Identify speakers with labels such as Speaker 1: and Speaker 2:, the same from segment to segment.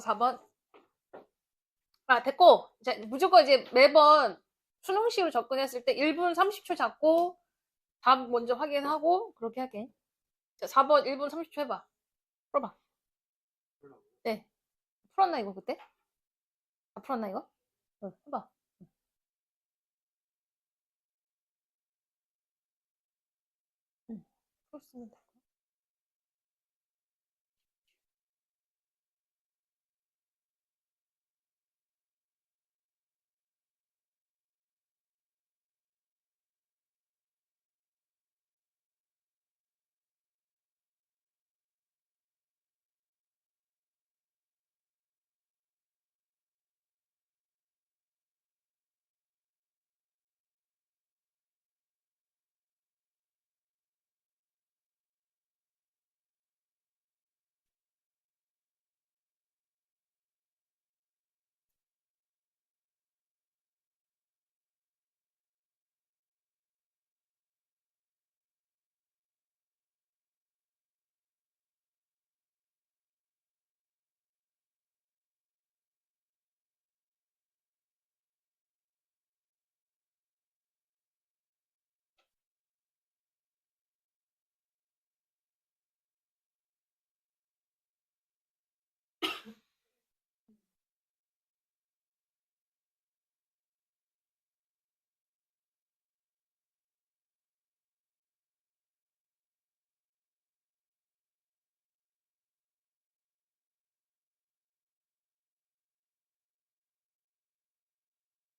Speaker 1: 4번. 아, 됐고. 자, 무조건 이제 매번 수능식으로 접근했을 때 1분 30초 잡고 답 먼저 확인하고 그렇게 할게. 자, 4번 1분 30초 해봐. 풀어봐. 네. 풀었나 이거 그때? 다 풀었나 이거? 응, 해봐. 응. 풀었으면 돼.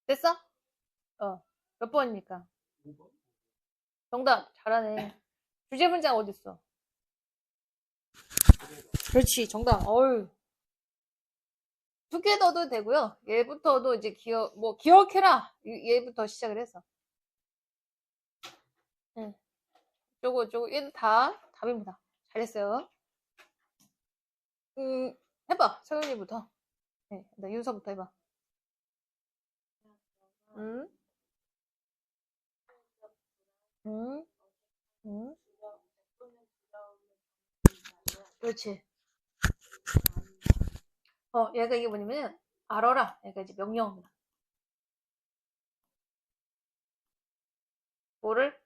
Speaker 1: 됐어? 어. 몇 번입니까? 정답. 잘하네. 주제 문장 어딨어? 그렇지. 정답. 어유. 두 개 넣어도 되고요. 얘부터도 이제 기억해라. 얘부터 시작을 해서. 응. 얘는 다 답입니다. 잘했어요. 음, 해봐. 서윤이부터. 네, 나 윤서부터 해봐. 음, 음, 음. 그렇지. 얘가 이게 뭐냐면, 알아라. 얘가 이제 명령어입니다. 뭐를?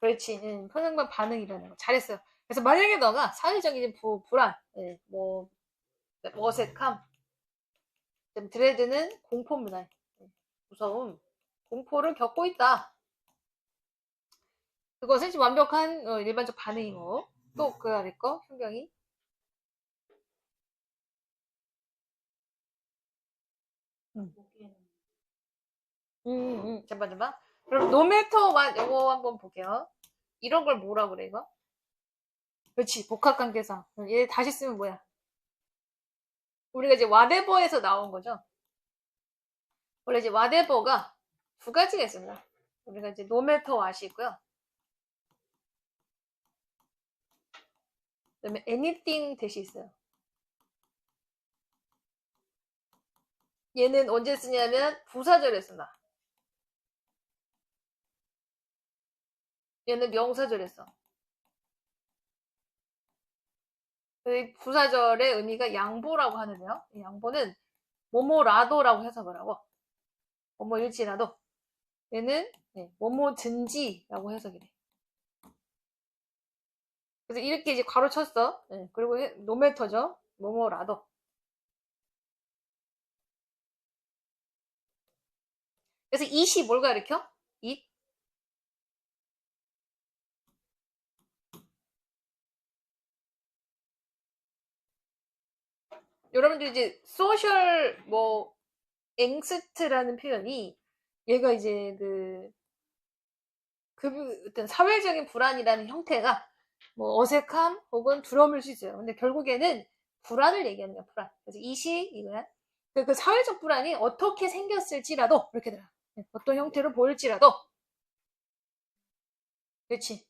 Speaker 1: 그렇지. 현행반 반응이라는 거. 잘했어요. 그래서 만약에 너가 사회적인 불안, 어색함, 드레드는 공포입니다. 무서움, 공포를 겪고 있다. 그것은 지금 완벽한 일반적 반응이고, 또 그 아래 거, 현경이. 음. 잠깐만. 그럼 노매터만 요거 한번 볼게요. 이런 걸 뭐라 그래, 이거? 그렇지, 복합관계상. 얘 다시 쓰면 뭐야? 우리가 이제 whatever에서 나온 거죠. 원래 이제 whatever가 두 가지가 있습니다. 우리가 이제 no matter what이 있고요. 그다음에 anything 대시 있어요. 얘는 언제 쓰냐면 부사절에 쓴다. 얘는 명사절에 써. 부사절의 의미가 양보라고 하는데요. 이 양보는 뭐뭐라도라고 해석을 하고 뭐뭐일지라도 얘는 뭐뭐든지라고 해석이 돼. 그래서 이렇게 이제 괄호 쳤어. 그리고 노매터죠. 뭐뭐라도. 그래서 it이 뭘 가리켜? it. 여러분들 이제 소셜 앵스트라는 표현이 얘가 이제 어떤 사회적인 불안이라는 형태가 어색함 혹은 두려움일 수 있어요. 근데 결국에는 불안을 얘기하는 거야, 불안. 그래서 이시 이거야. 그 사회적 불안이 어떻게 생겼을지라도 이렇게 들어. 어떤 형태로 보일지라도. 그렇지.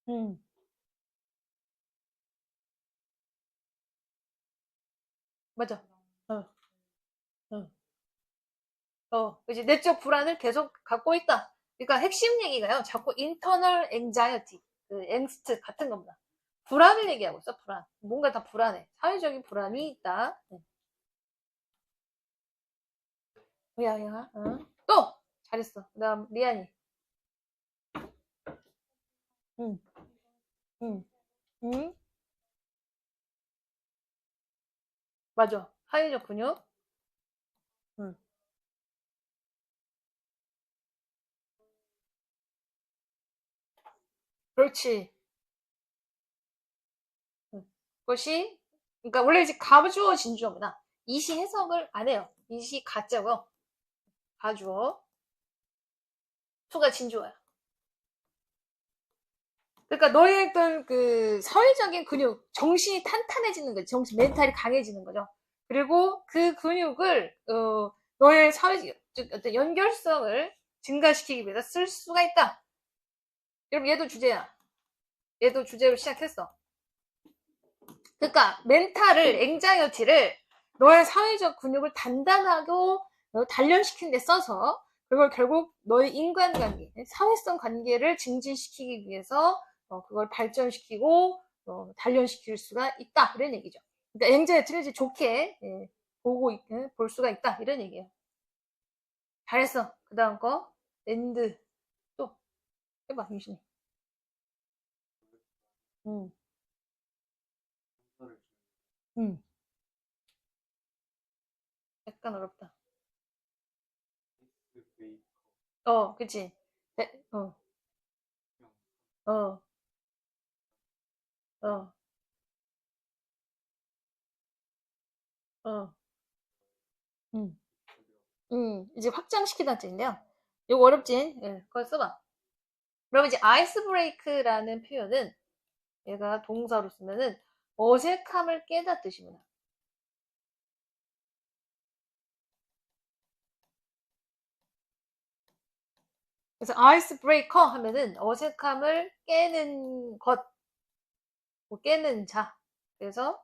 Speaker 1: 음, 맞아. 어, 어. 이제 내적 불안을 계속 갖고 있다. 그러니까 핵심 얘기가요. 자꾸 internal anxiety, 그 앵스트 같은 겁니다. 불안을 얘기하고 있어, 불안. 뭔가 다 불안해. 사회적인 불안이 있다. 네. 야, 또! 잘했어. 그 다음, 리안이. 응, 응, 응. 맞아. 사회적 근육. 응. 그렇지. 응. 그것이, 그러니까 원래 이제 가주어 진주어구나. 이시 해석을 안 해요. 이시 가짜고요. 가주어. 수가 진주어야. 그러니까 너의 어떤 그 사회적인 근육, 정신이 탄탄해지는 거죠. 정신, 멘탈이 강해지는 거죠. 그리고 그 근육을, 너의 즉 어떤 연결성을 증가시키기 위해서 쓸 수가 있다. 여러분, 얘도 주제야. 얘도 주제로 시작했어. 그러니까, 멘탈을, 앵자이어티를 너의 사회적 근육을 단단하고 단련시키는 데 써서, 그걸 결국 너의 인간관계, 사회성 관계를 증진시키기 위해서 그걸 발전시키고 단련시킬 수가 있다 이런 얘기죠. 그러니까 앵자이어티를 이제 좋게 볼 수가 있다 이런 얘기예요. 잘했어. 그 다음 거 랜드 또 해봐 유신이. 음, 음, 약간 어렵다. 그치. 네, 어, 어, 어, 음. 이제 확장시키다는 뜻인데요. 이거 어렵지? 예, 그걸 써봐. 그럼 이제 아이스 브레이크라는 표현은 얘가 동사로 쓰면은 어색함을 깨다 뜻입니다. 그래서 아이스 브레이커 하면은 어색함을 깨는 것, 뭐 깨는 자. 그래서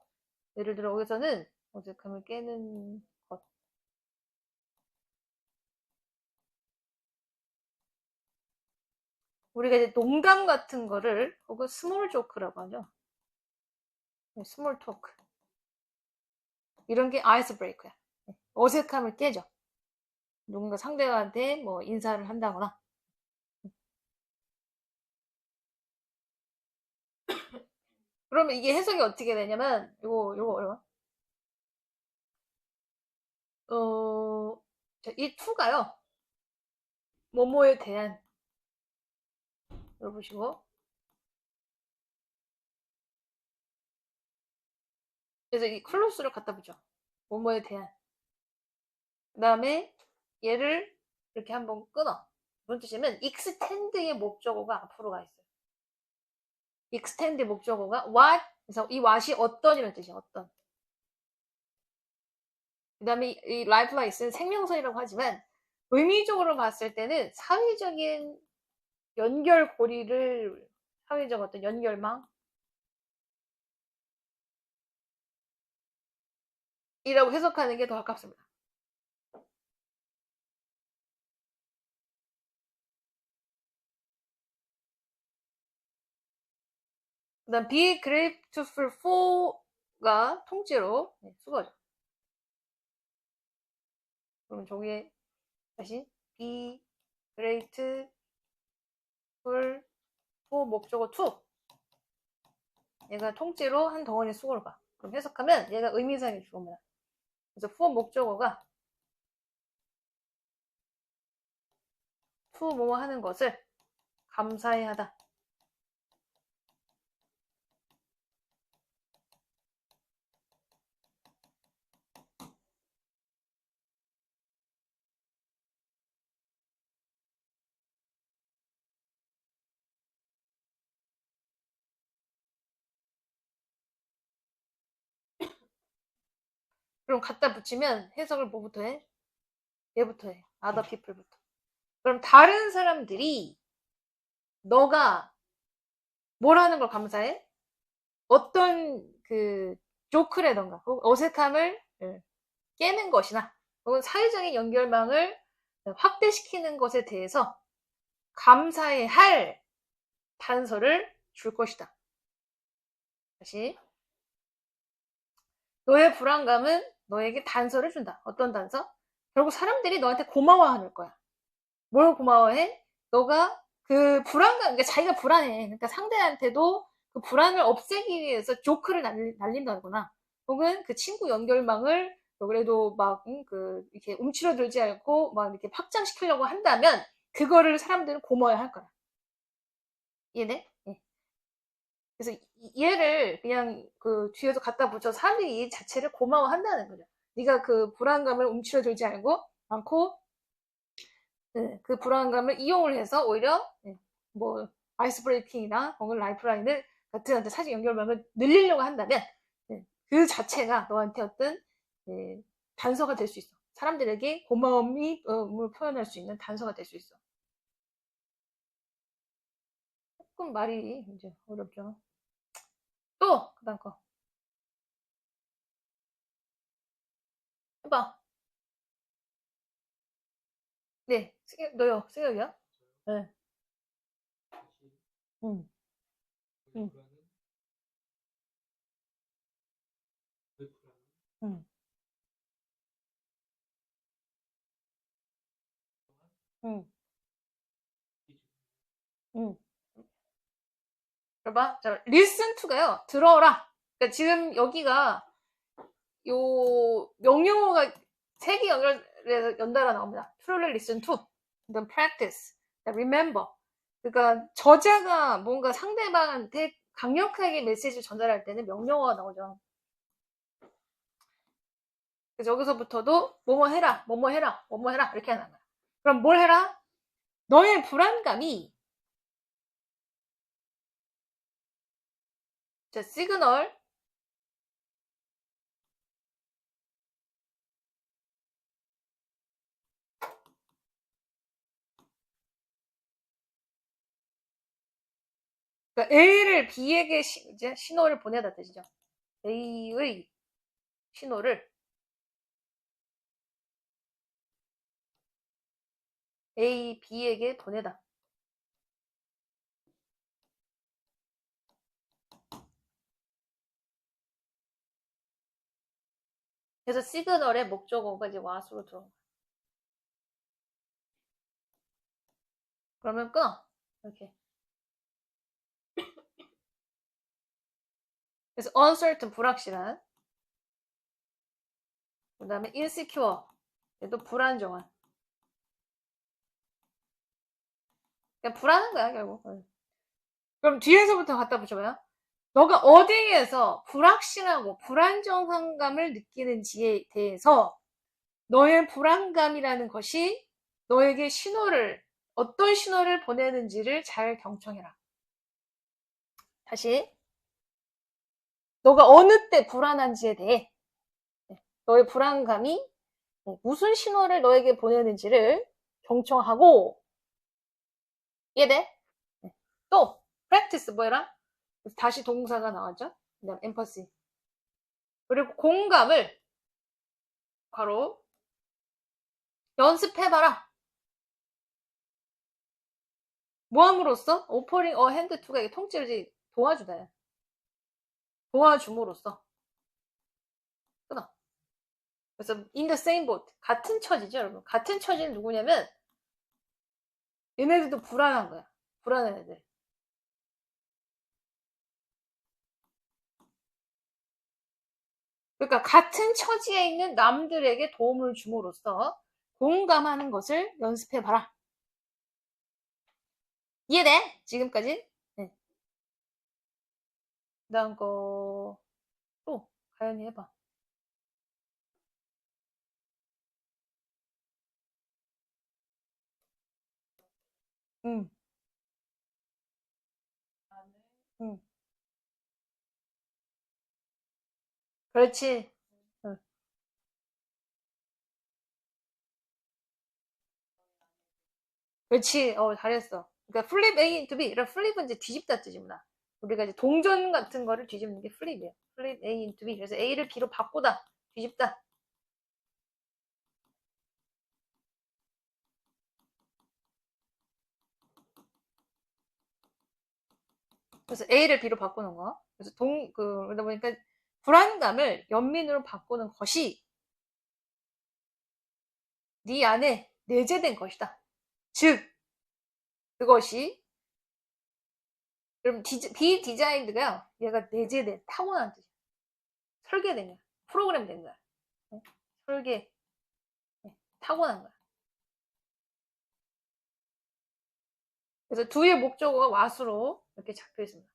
Speaker 1: 예를 들어 여기서는 어색함을 깨는 것. 우리가 이제 농담 같은 거를 혹은 스몰 조크라고 하죠. 스몰 토크. 이런 게 아이스 브레이크야. 어색함을 깨죠. 누군가 상대방한테 뭐 인사를 한다거나. 그러면 이게 해석이 어떻게 되냐면, 요거 어려워. 어, 이 투가요. 뭐뭐에 대한, 열어보시고. 그래서 이 클로스를 갖다 붙여. 뭐뭐에 대한. 그 다음에 얘를 이렇게 한번 끊어. 무슨 뜻이냐면, extend의 목적어가 앞으로 가 있어요. extend 목적어가 what, 그래서 이 what이 어떤 이런 뜻이야, 어떤. 그 다음에 이 life like는 생명선이라고 하지만, 의미적으로 봤을 때는 사회적인 연결고리를, 사회적 어떤 연결망? 이라고 해석하는 게 더 가깝습니다. 그 다음 be grateful for가 통째로 수거죠. 그럼 저기에 다시 be grateful for 목적어 to 얘가 통째로 한 덩어리 수거를 봐. 그럼 해석하면 얘가 의미상의 주어입니다. 그래서 for 목적어가 to 뭐뭐 하는 것을 감사해 하다. 그럼 갖다 붙이면 해석을 뭐부터 해? 얘부터 해. other people부터. 그럼 다른 사람들이 너가 뭘 하는 걸 감사해? 어떤 그 조크라던가 어색함을 깨는 것이나 혹은 사회적인 연결망을 확대시키는 것에 대해서 감사해야 할 단서를 줄 것이다. 다시. 너의 불안감은 너에게 단서를 준다. 어떤 단서? 결국 사람들이 너한테 고마워하는 거야. 뭘 고마워해? 너가 그 불안감, 그러니까 자기가 불안해. 그러니까 상대한테도 그 불안을 없애기 위해서 조크를 날린다거나, 혹은 그 친구 연결망을 그래도 막, 이렇게 움츠러들지 않고 막 이렇게 확장시키려고 한다면, 그거를 사람들은 고마워야 할 거야. 이해돼? 예. 그래서 얘를 그냥 그 뒤에서 갖다 붙여 사람들이 이 자체를 고마워한다는 거죠. 네가 그 불안감을 움츠러들지 않고 네, 그 불안감을 이용을 해서 오히려 네, 뭐 아이스 브레이킹이나 혹은 라이프라인을 같은 사직 연결망을 늘리려고 한다면 네, 그 자체가 너한테 어떤 네, 단서가 될 수 있어. 사람들에게 고마움을 표현할 수 있는 단서가 될 수 있어. 조금 말이 이제 어렵죠. 또 그다음 거 해봐. 네, 너요, 승혁이요? 네. 응, 응, 응, 응, 응. 봐봐. 자, listen to가요. 들어라. 그러니까 지금 여기가 요 명령어가 세 개 연결해서 연달아 나옵니다. truly listen to, then practice, then remember. 그러니까 저자가 뭔가 상대방한테 강력하게 메시지를 전달할 때는 명령어가 나오죠. 그래서 여기서부터도 뭐뭐 해라, 뭐뭐 해라, 뭐뭐 해라 이렇게 하는 거야. 그럼 뭘 해라? 너의 불안감이 자, 시그널 그러니까 A를 B에게 이제 신호를 보내다 뜻이죠. A의 신호를 A, B에게 보내다. 그래서 시그널의 목적어가 이제 what으로 들어온 거야. 그러면 끊어. 이렇게. 그래서 uncertain, 불확실한. 그 다음에 insecure, 얘도 불안정한. 그냥 불안한 거야, 결국. 그럼 뒤에서부터 갖다 붙여봐요. 너가 어디에서 불확실하고 불안정한 감을 느끼는지에 대해서 너의 불안감이라는 것이 너에게 어떤 신호를 보내는지를 잘 경청해라. 다시. 너가 어느 때 불안한지에 대해 너의 불안감이 무슨 신호를 너에게 보내는지를 경청하고, 이해돼? 또 practice 뭐해라? 다시 동사가 나왔죠? 그다음 empathy. 그리고 공감을 바로 연습해봐라. 뭐함으로써? offering a hand to가 통째로 도와주다. 도와줌으로써. 끊어. 그래서 in the same boat. 같은 처지죠, 여러분. 같은 처지는 누구냐면 얘네들도 불안한 거야. 불안한 애들. 그러니까 같은 처지에 있는 남들에게 도움을 줌으로써 공감하는 것을 연습해봐라. 이해돼? 지금까지? 네. 그 다음 거, 또, 가연이 해봐. 응, 응. 그렇지. 응. 그렇지. 잘했어. 그러니까 flip A into B. 이런 flip은 이제 뒤집다 뜻입니다. 우리가 이제 동전 같은 거를 뒤집는 게 flip이에요. flip A into B. 그래서 A를 B로 바꾸다. 뒤집다. 그래서 A를 B로 바꾸는 거. 그래서 그러다 보니까 불안감을 연민으로 바꾸는 것이 네 안에 내재된 것이다. 즉, 그것이, 그럼 비디자인드가 얘가 내재된, 타고난 뜻이야. 설계된 거야. 프로그램 된 거야. 네? 설계, 네. 타고난 거야. 그래서 두의 목적어가 what으로 이렇게 잡혀 있습니다.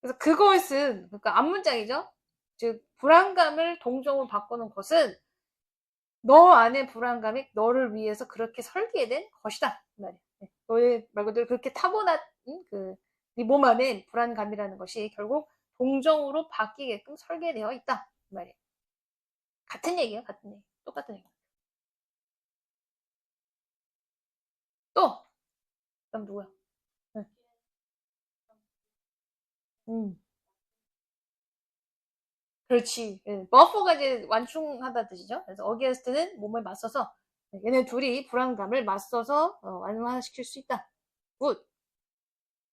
Speaker 1: 그래서 그것은, 그러니까 앞문장이죠? 즉, 불안감을 동정으로 바꾸는 것은 너 안의 불안감이 너를 위해서 그렇게 설계된 것이다. 그 말이야. 너의 말 그대로 그렇게 타고난 네 몸 안에 불안감이라는 것이 결국 동정으로 바뀌게끔 설계되어 있다. 그 말이야. 같은 얘기예요, 같은 얘기. 똑같은 얘기. 또, 그다음 누구야? 네. 음. 그렇지. 예. 버퍼가 이제 완충하다 뜻이죠. 그래서 어게인스트는 몸에 맞서서 얘네 둘이 불안감을 맞서서 완화시킬 수 있다. 굿.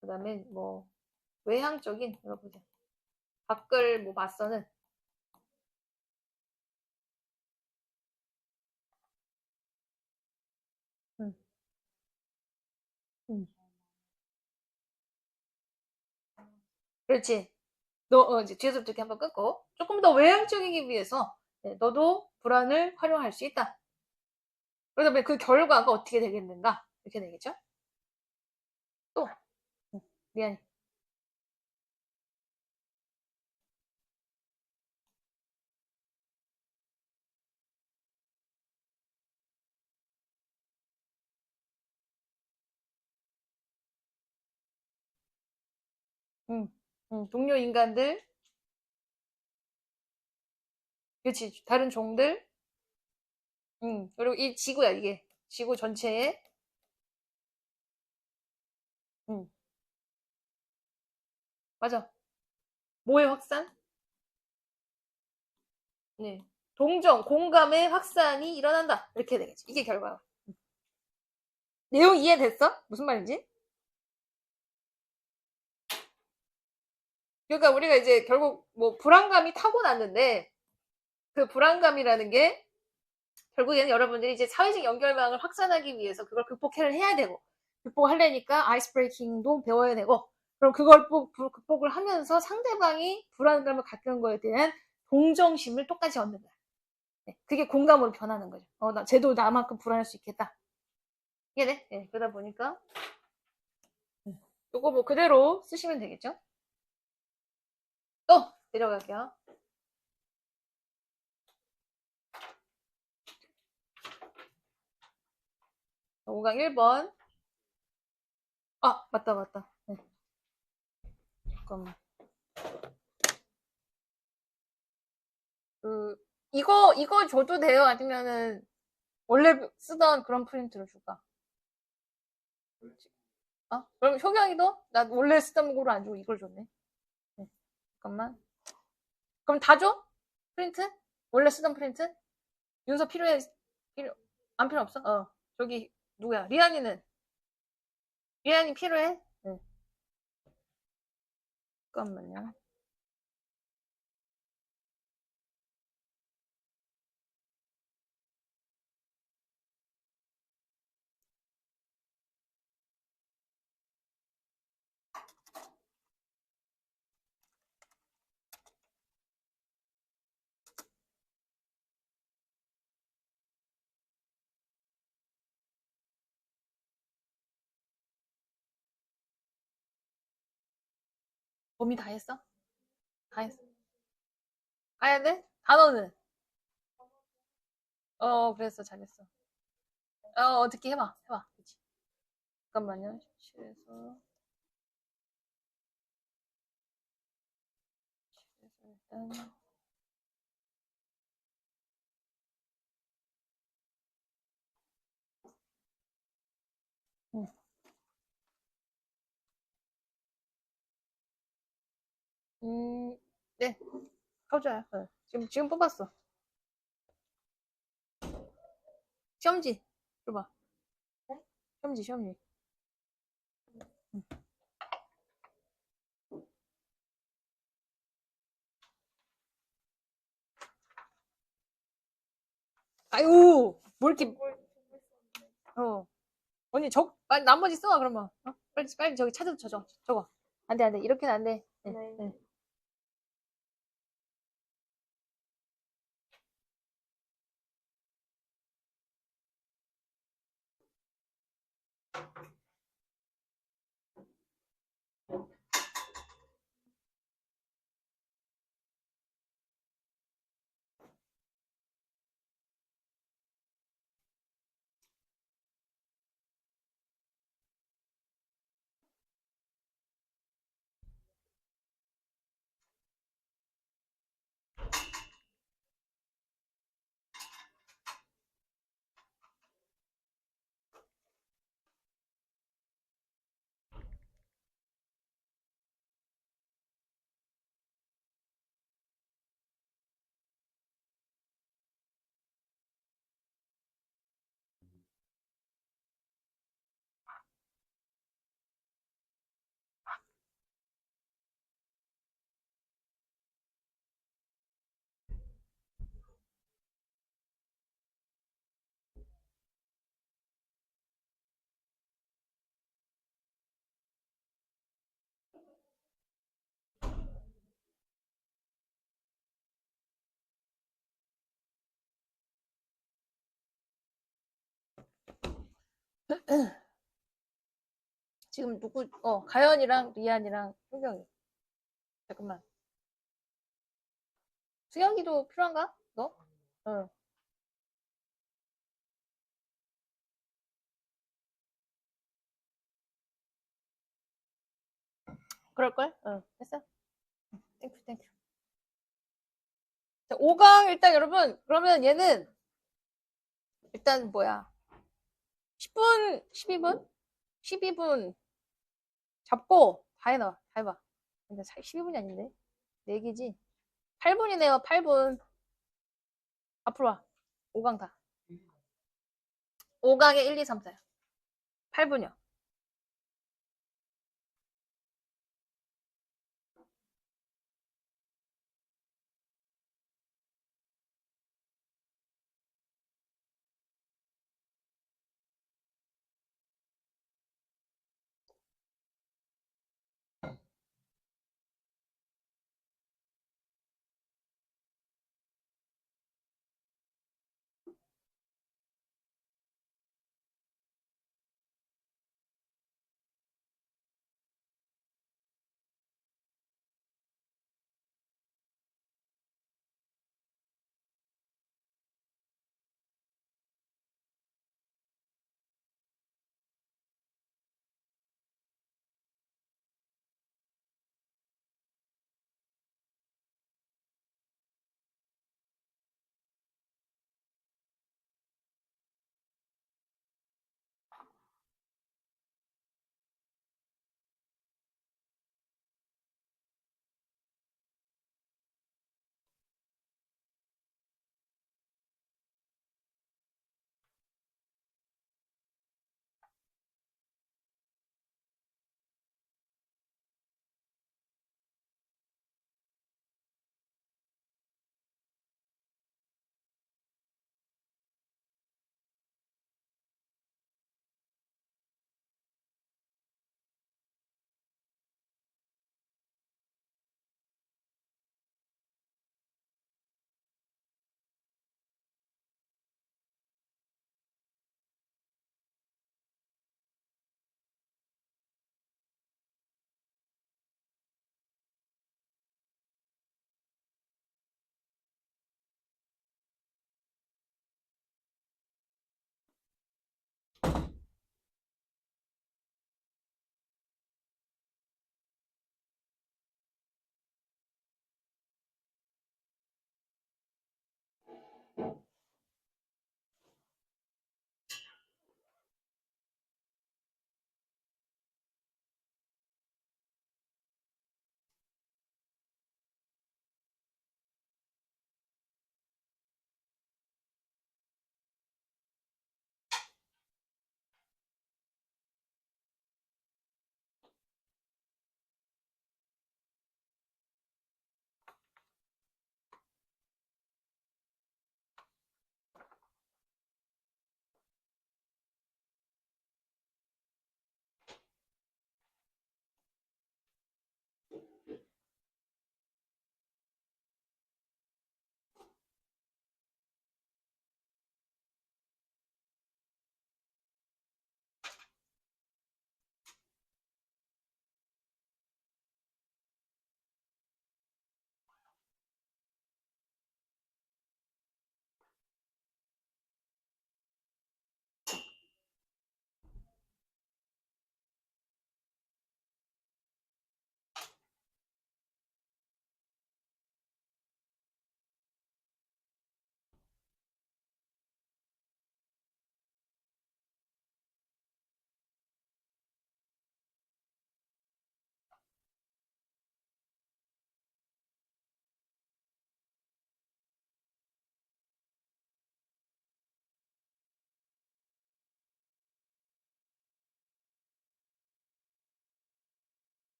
Speaker 1: 그다음에 뭐 외향적인 이거 보자. 밖을 뭐 맞서는 음, 음. 그렇지. 너 이제 뒤에서부터 이렇게 한번 끊고 조금 더 외향적이기 위해서 너도 불안을 활용할 수 있다. 그러다 그 결과가 어떻게 되겠는가? 이렇게 되겠죠? 또 미안해. 음, 동료 인간들, 그렇지. 다른 종들, 그리고 이 지구야 이게 지구 전체에, 음, 맞아. 뭐의 확산? 네. 동정, 공감의 확산이 일어난다. 이렇게 되겠지. 이게 결과야. 내용 이해됐어? 무슨 말인지? 그러니까 우리가 이제 결국 뭐 불안감이 타고났는데 그 불안감이라는 게 결국에는 여러분들이 이제 사회적 연결망을 확산하기 위해서 그걸 극복해야 되고 극복하려니까 아이스 브레이킹도 배워야 되고 그럼 그걸 극복을 하면서 상대방이 불안감을 갖는 거에 대한 동정심을 똑같이 얻는 거야. 네, 그게 공감으로 변하는 거죠. 쟤도 나만큼 불안할 수 있겠다. 이게 돼? 네, 그러다 보니까 이거 뭐 그대로 쓰시면 되겠죠? 또 내려갈게요. 5강 1번. 아, 맞다, 맞다. 네, 잠깐만. 그, 이거 줘도 돼요? 아니면은, 원래 쓰던 그런 프린트를 줄까? 그럼 효경이도? 나 원래 쓰던 거로 안 주고 이걸 줬네. 네, 잠깐만. 그럼 다 줘? 프린트? 원래 쓰던 프린트? 윤서 안 필요 없어? 저기, 누구야? 리안이는? 리안이 필요해? 네, 잠깐만요. 범위 다 했어? 다 했어. 가야 돼? 단어는? 그랬어, 잘했어. 어떻게 해봐, 해봐. 그치. 잠깐만요. 실에서 일단, 음, 네, 가져와요. 네. 지금 뽑았어. 시험지. 줘봐. 시험지, 시험지. 응. 아유, 뭘 이렇게, 어. 언니, 빨리 나머지 써, 그러면. 어? 빨리, 빨리 저기 찾아서 적어. 안 돼, 안 돼. 이렇게는 안 돼. 네,
Speaker 2: 네.
Speaker 1: 네. 지금 가연이랑 리안이랑 효경이. 잠깐만. 수영이도 필요한가? 너? 어. 그럴걸? 어. 됐어. 땡큐, 땡큐. 자, 5강 일단 여러분, 그러면 얘는 일단 뭐야. 10분, 12분? 12분 잡고 다 해놔. 다 해봐. 근데 12분이 아닌데? 4개지? 8분이네요, 8분. 앞으로 와. 5강 다. 5강에 1, 2, 3, 4야. 8분이요.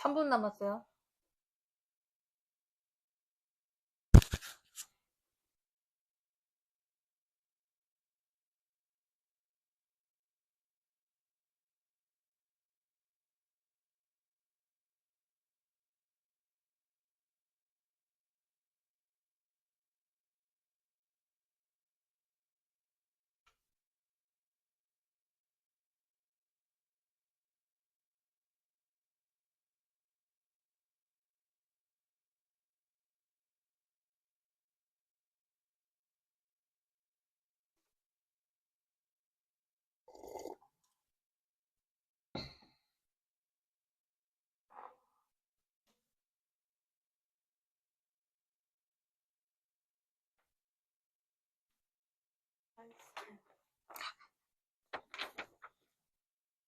Speaker 1: 3분 남았어요.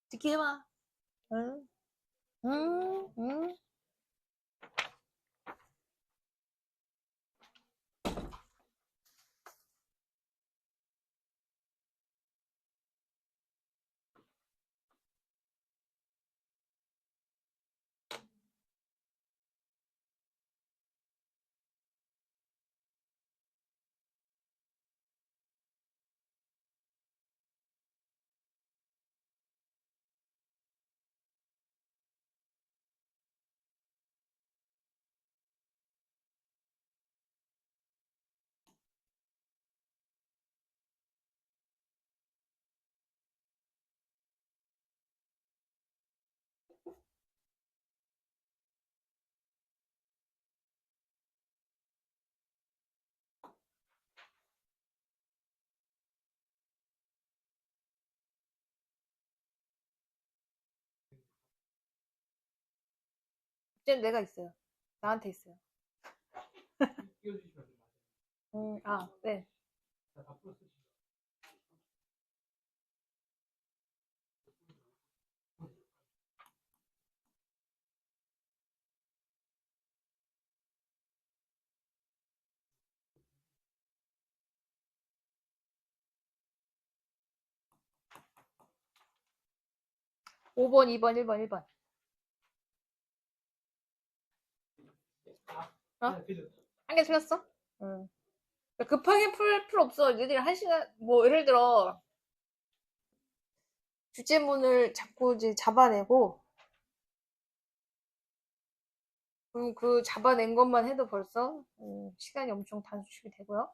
Speaker 1: 듣기 해봐. 응? 응? 응? 이제 내가 있어요. 나한테 있어요. 아, 네. 5번, 2번, 1번, 1번. 어? 한 개 틀렸어? 응. 급하게 풀 필요 없어. 니들이 한 시간, 뭐, 예를 들어, 주제문을 자꾸 이제 잡아내고, 그럼 그 잡아낸 것만 해도 벌써, 시간이 엄청 단축이 되고요.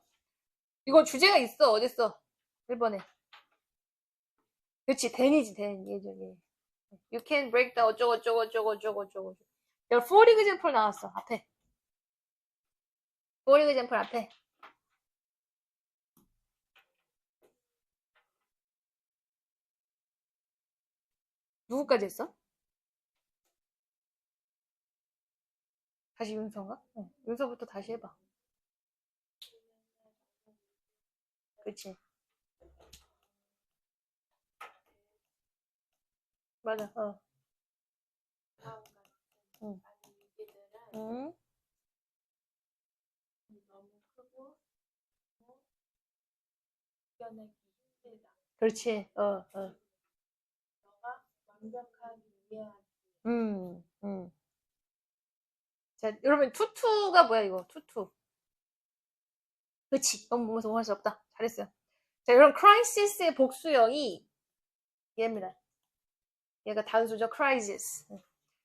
Speaker 1: 이거 주제가 있어. 어딨어? 1번에. 그치, then이지, then. 예전에. You can break the 어쩌고. 야, for example 나왔어. 앞에. for example 앞에. 누구까지 했어? 다시 윤서인가? 응. 윤서부터 다시 해봐. 그치. 맞아, 응. 응. 그렇지, 음, 음. 자, 여러분, 투투가 뭐야, 이거? 투투. 그치. 너무 몸에서 뭐할 수 없다. 잘했어요. 자, 여러분, crisis의 복수형이 얘입니다. 얘가 단수죠. crisis.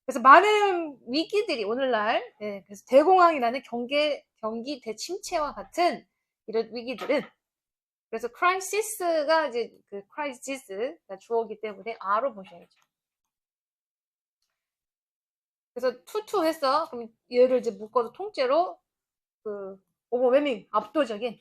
Speaker 1: 그래서 많은 위기들이 오늘날, 그래서 대공황이라는 경기 대침체와 같은 이런 위기들은, 그래서 crisis가 이제 그 crisis가 주어기 때문에 R로 보셔야죠. 그래서 투투 했어. 그럼 얘를 이제 묶어서 통째로 그 오버웨밍 압도적인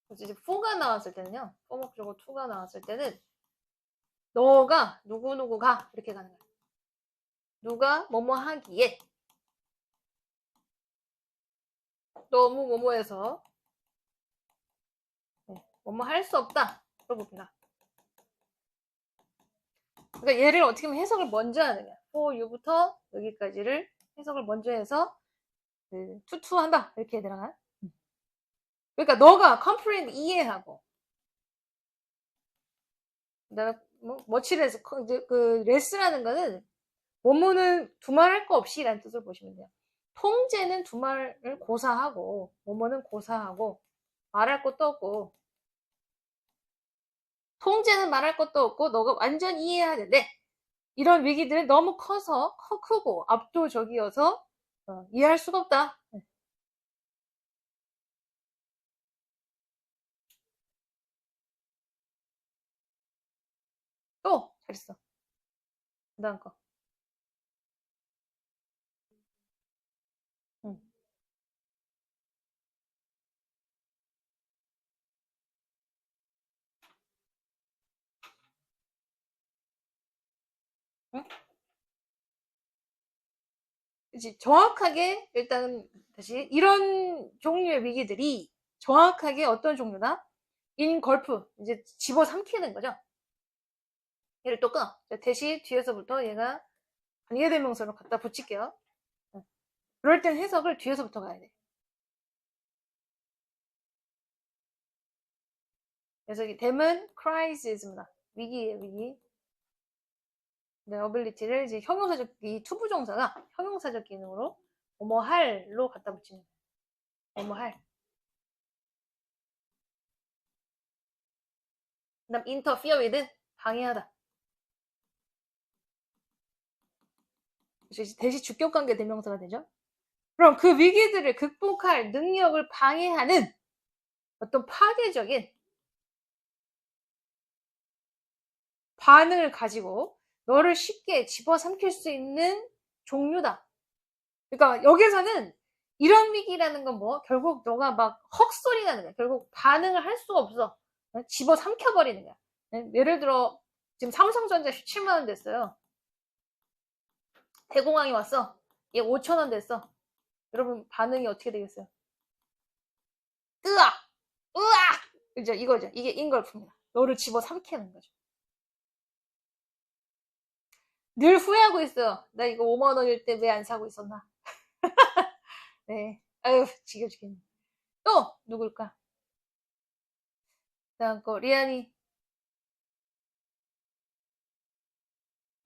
Speaker 1: 그래서 이제 4가 나왔을 때는요. 4 목적어 2가 나왔을 때는 너가 누구누구가 이렇게 가는 거야. 누가 뭐뭐 하기에 너무 뭐뭐해서 뭐뭐 할 수 없다. 그러봅니다. 그러니까 얘를 어떻게 하면 해석을 먼저 하는 거야. for you부터 여기까지를 해석을 먼저 해서 투투한다 이렇게 얘들아. 그러니까 너가 comprehend 이해하고 내가 뭐칠해서 그 레스라는 거는 뭐뭐는 두말할 거 없이라는 뜻을 보시면 돼요. 통제는 두말을 고사하고 뭐뭐는 고사하고 말할 것도 없고 통제는 말할 것도 없고 너가 완전 이해해야 되는데 이런 위기들은 너무 커서 크고 압도적이어서 이해할 수가 없다. 또 잘했어. 그다음 거. 응. 응? 그치? 정확하게 일단 다시 이런 종류의 위기들이 정확하게 어떤 종류다? 인 걸프 이제 집어삼키는 거죠. 얘를 또 끊어. 대시 뒤에서부터 얘가 관계대명사로 갖다 붙일게요. 그럴 땐 해석을 뒤에서부터 가야 돼. 그래서 이 댐은 crisis입니다. 위기예요, 위기. 네, ability를 이제 형용사적, 이 투부정사가 형용사적 기능으로 뭐뭐 할로 갖다 붙이는 거예요. 뭐뭐 할. 그 다음 interfere with, 방해하다. 그래서 이제 대시 주격관계 대명사가 되죠. 그럼 그 위기들을 극복할 능력을 방해하는 어떤 파괴적인 반응을 가지고 너를 쉽게 집어삼킬 수 있는 종류다. 그러니까 여기서는 이런 위기라는 건 뭐 결국 너가 막 헉소리 나는 거야. 결국 반응을 할 수가 없어. 집어삼켜버리는 거야. 예를 들어 지금 삼성전자 17만 원 됐어요. 대공황이 왔어. 얘 5천 원 됐어. 여러분 반응이 어떻게 되겠어요? 으악! 으악! 그죠? 이거죠. 이게 인걸프입니다. 너를 집어삼키는 거죠. 늘 후회하고 있어요. 나 이거 5만 원일 때 왜 안 사고 있었나? 네. 아유, 지겨 죽겠네. 또 누굴까? 다음 거 리안이.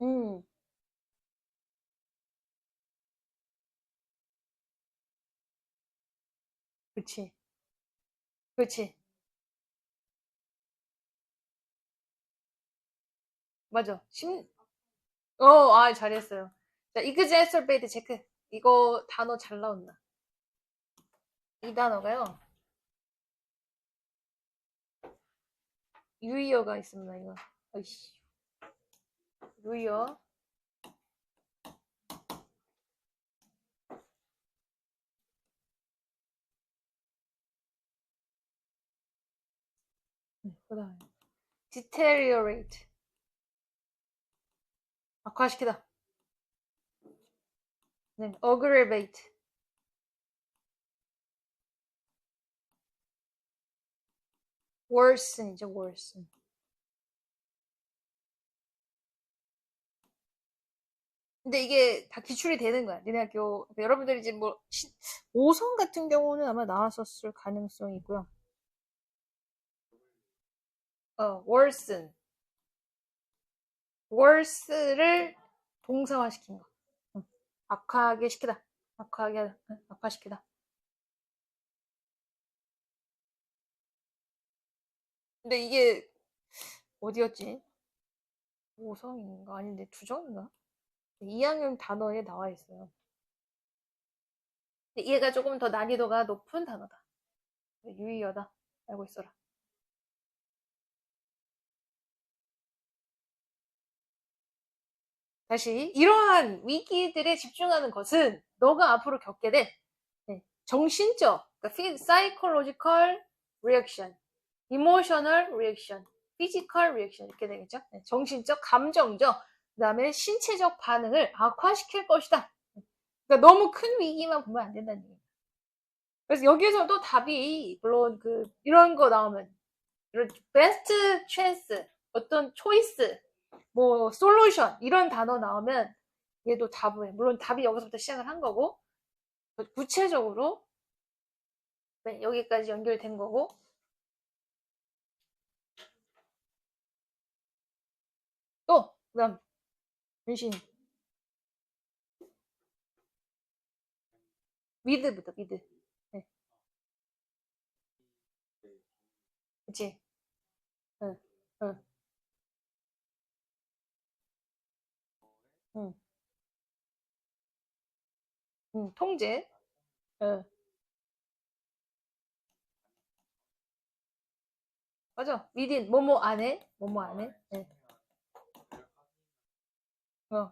Speaker 1: 음, 그치, 그치, 맞아. 잘했어요. 자, 이그제설베이트 체크. 이거 단어 잘 나온다. 이 단어가요. 유의어가 있습니다. 이거. 어이씨. 유의어. 그다음에 deteriorate. 악화시키다. 네, aggravate. worsen이죠, worsen. 근데 이게 다 기출이 되는 거야. 니네 학교 여러분들이 이제 뭐 5성 같은 경우는 아마 나왔었을 가능성이 있고요. worsen. worse를 동사화시킨 거. 악화하게 시키다. 악화시키다. 근데 이게 어디였지? 5성인가? 아닌데 2정인가? 2학년 단어에 나와 있어요. 근데 얘가 조금 더 난이도가 높은 단어다. 유의어다. 알고 있어라. 다시 이러한 위기들에 집중하는 것은 너가 앞으로 겪게 된 정신적, 그러니까 psychological reaction, emotional reaction, physical reaction 이렇게 되겠죠. 정신적, 감정적, 그 다음에 신체적 반응을 악화시킬 것이다. 그러니까 너무 큰 위기만 보면 안 된다는 얘기예요. 그래서 여기에서도 답이 물론 이런 거 나오면 이런 베스트 찬스, 어떤 초이스, 뭐 솔루션 이런 단어 나오면 얘도 답을 해. 물론 답이 여기서부터 시작을 한 거고 구체적으로 네, 여기까지 연결된 거고. 또, 그 다음, 윤신. 위드부터, 위드. 네, 그치. 응, 응, 응, 응, 통제. 응, 맞아. within, 뭐뭐 안에, 뭐뭐 안에. 네. 어,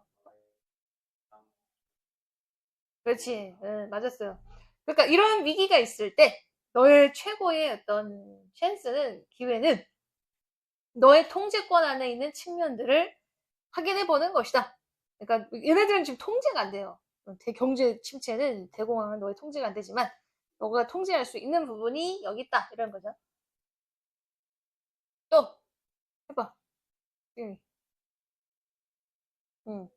Speaker 1: 그렇지. 응, 맞았어요. 그러니까 이런 위기가 있을 때, 너의 최고의 어떤 찬스는, 기회는, 너의 통제권 안에 있는 측면들을 확인해 보는 것이다. 그러니까 얘네들은 지금 통제가 안 돼요. 대경제 침체는 대공황은 너의 통제가 안 되지만 너가 통제할 수 있는 부분이 여기 있다 이런 거죠. 또 해봐. 응, 응.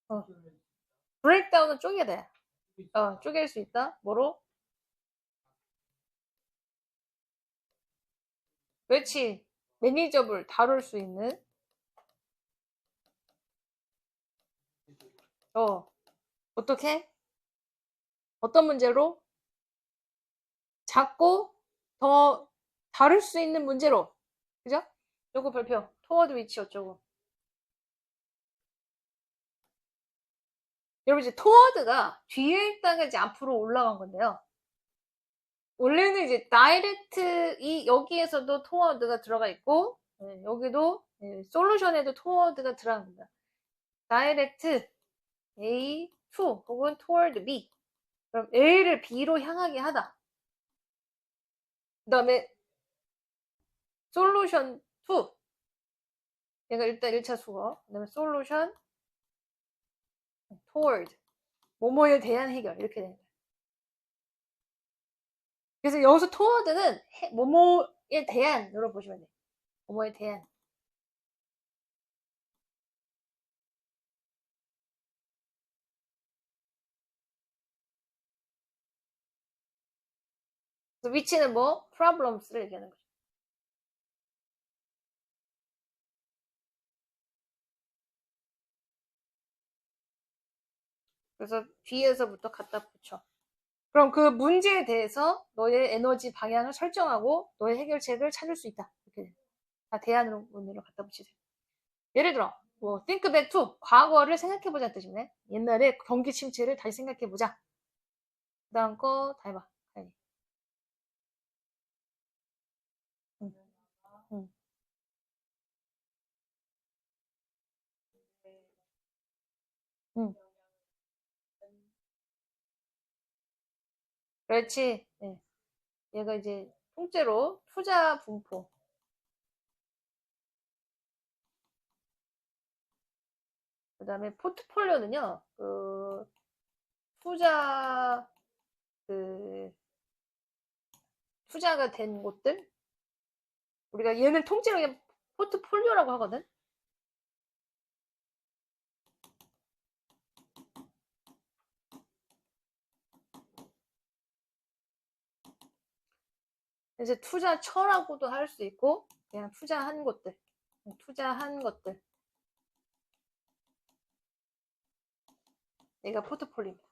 Speaker 1: 어. 브레이크다운은 쪼개야 돼. 쪼갤 수 있다. 뭐로? 그렇지. 매니저블 다룰 수 있는. 어, 어떻게? 어떤 문제로? 작고 더 다룰 수 있는 문제로. 그죠? 요거 발표. 토워드 위치 어쩌고. 여러분 이제 토워드가 뒤에 있다가 이제 앞으로 올라간 건데요. 원래는 이제 다이렉트 이 여기에서도 토워드가 들어가 있고 여기도 솔루션에도 토워드가 들어간 겁니다. 다이렉트 A to 혹은 toward B. 그럼 A를 B로 향하게 하다. 그 다음에 솔루션 to 얘가 일단 1차 수거. 그 다음에 솔루션 toward 뭐뭐에 대한 해결 이렇게 됩니다. 그래서 여기서 toward는 뭐뭐에 대한으로 보시면 돼요. 뭐뭐에 대한. 그래서 위치는 뭐 problems를 얘기하는 거죠. 그래서 뒤에서부터 갖다 붙여. 그럼 그 문제에 대해서 너의 에너지 방향을 설정하고 너의 해결책을 찾을 수 있다. 이렇게 다 대안으로 문으로 갖다 붙이세요. 예를 들어 뭐 think back to 과거를 생각해보자 뜻이네. 옛날에 경기 침체를 다시 생각해보자. 그다음 거 다 해봐. 응, 응, 응. 응. 그렇지. 예. 얘가 이제 통째로 투자 분포. 그다음에 포트폴리오는요. 그 투자 그 투자가 된 곳들 우리가 얘는 통째로 그냥 포트폴리오라고 하거든. 이제 투자처라고도 할 수 있고 그냥 투자한 곳들, 투자한 것들. 얘가 포트폴리오입니다.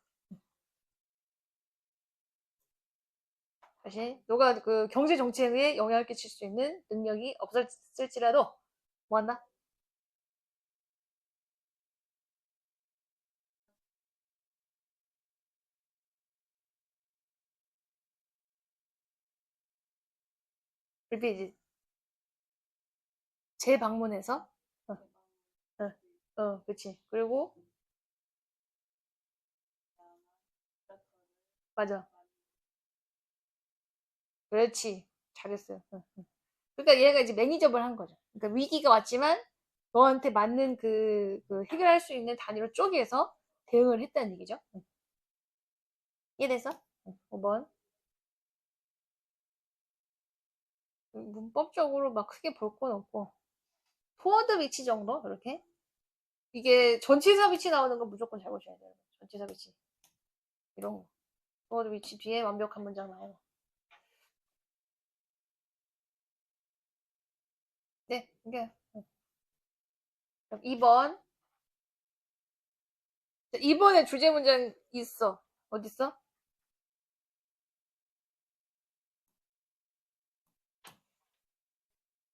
Speaker 1: 다시 너가 그 경제 정책에 영향을 끼칠 수 있는 능력이 없었을지라도 뭐한다? 그리고 이제 재방문해서 그렇지. 그리고 맞아, 그렇지, 잘했어요. 그러니까 얘가 이제 매니저블 한 거죠. 그러니까 위기가 왔지만 너한테 맞는 그 해결할 수 있는 단위로 쪼개서 대응을 했다는 얘기죠. 이해됐어? 5번. 문법적으로 막 크게 볼 건 없고, 포워드 위치 정도? 그렇게? 이게 전치사 위치 나오는 건 무조건 잘 보셔야 돼요. 전치사 위치. 이런 거. 주어도 위치 뒤에 완벽한 문장 나와요. 네, 이게 2번. 2번에 주제 문장 있어. 어딨어?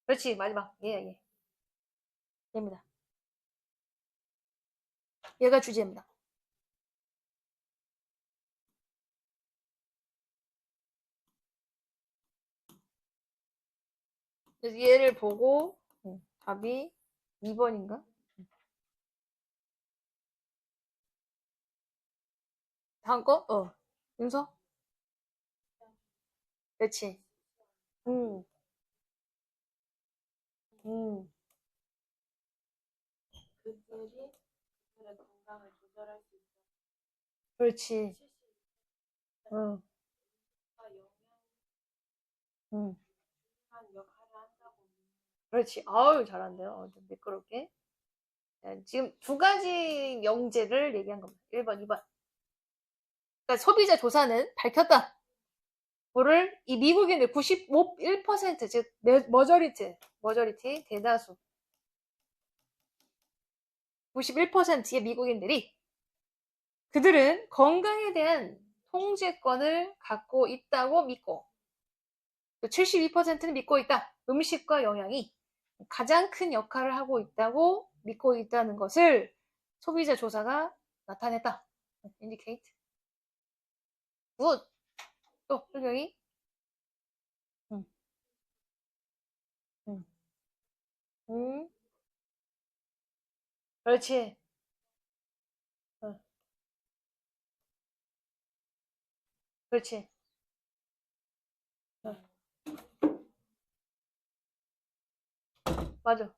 Speaker 1: 그렇지, 마지막. 예. 얘입니다. 얘가 주제입니다. 그래서 얘를 보고 답이 2번인가? 다음 거? 윤서? 그렇지. 음, 음.
Speaker 2: 그들이 그들의 건강을 조절할 수 있어.
Speaker 1: 그렇지. 응,
Speaker 2: 영양한
Speaker 1: 응.
Speaker 2: 역할을 한다고.
Speaker 1: 그렇지. 아유, 잘한대요. 좀 매끄럽게. 지금 두 가지 영재를 얘기한 겁니다. 1번, 2번. 그러니까 소비자 조사는 밝혔다. 뭐를 이 미국인들 95%, 즉 머저리티 대다수 91%의 미국인들이 그들은 건강에 대한 통제권을 갖고 있다고 믿고, 또 72%는 믿고 있다. 음식과 영양이 가장 큰 역할을 하고 있다고 믿고 있다는 것을 소비자 조사가 나타냈다. indicate. 굿. 또 설명이. 응, 응, 응. 그렇지. 응, 그렇지. 응, 맞아.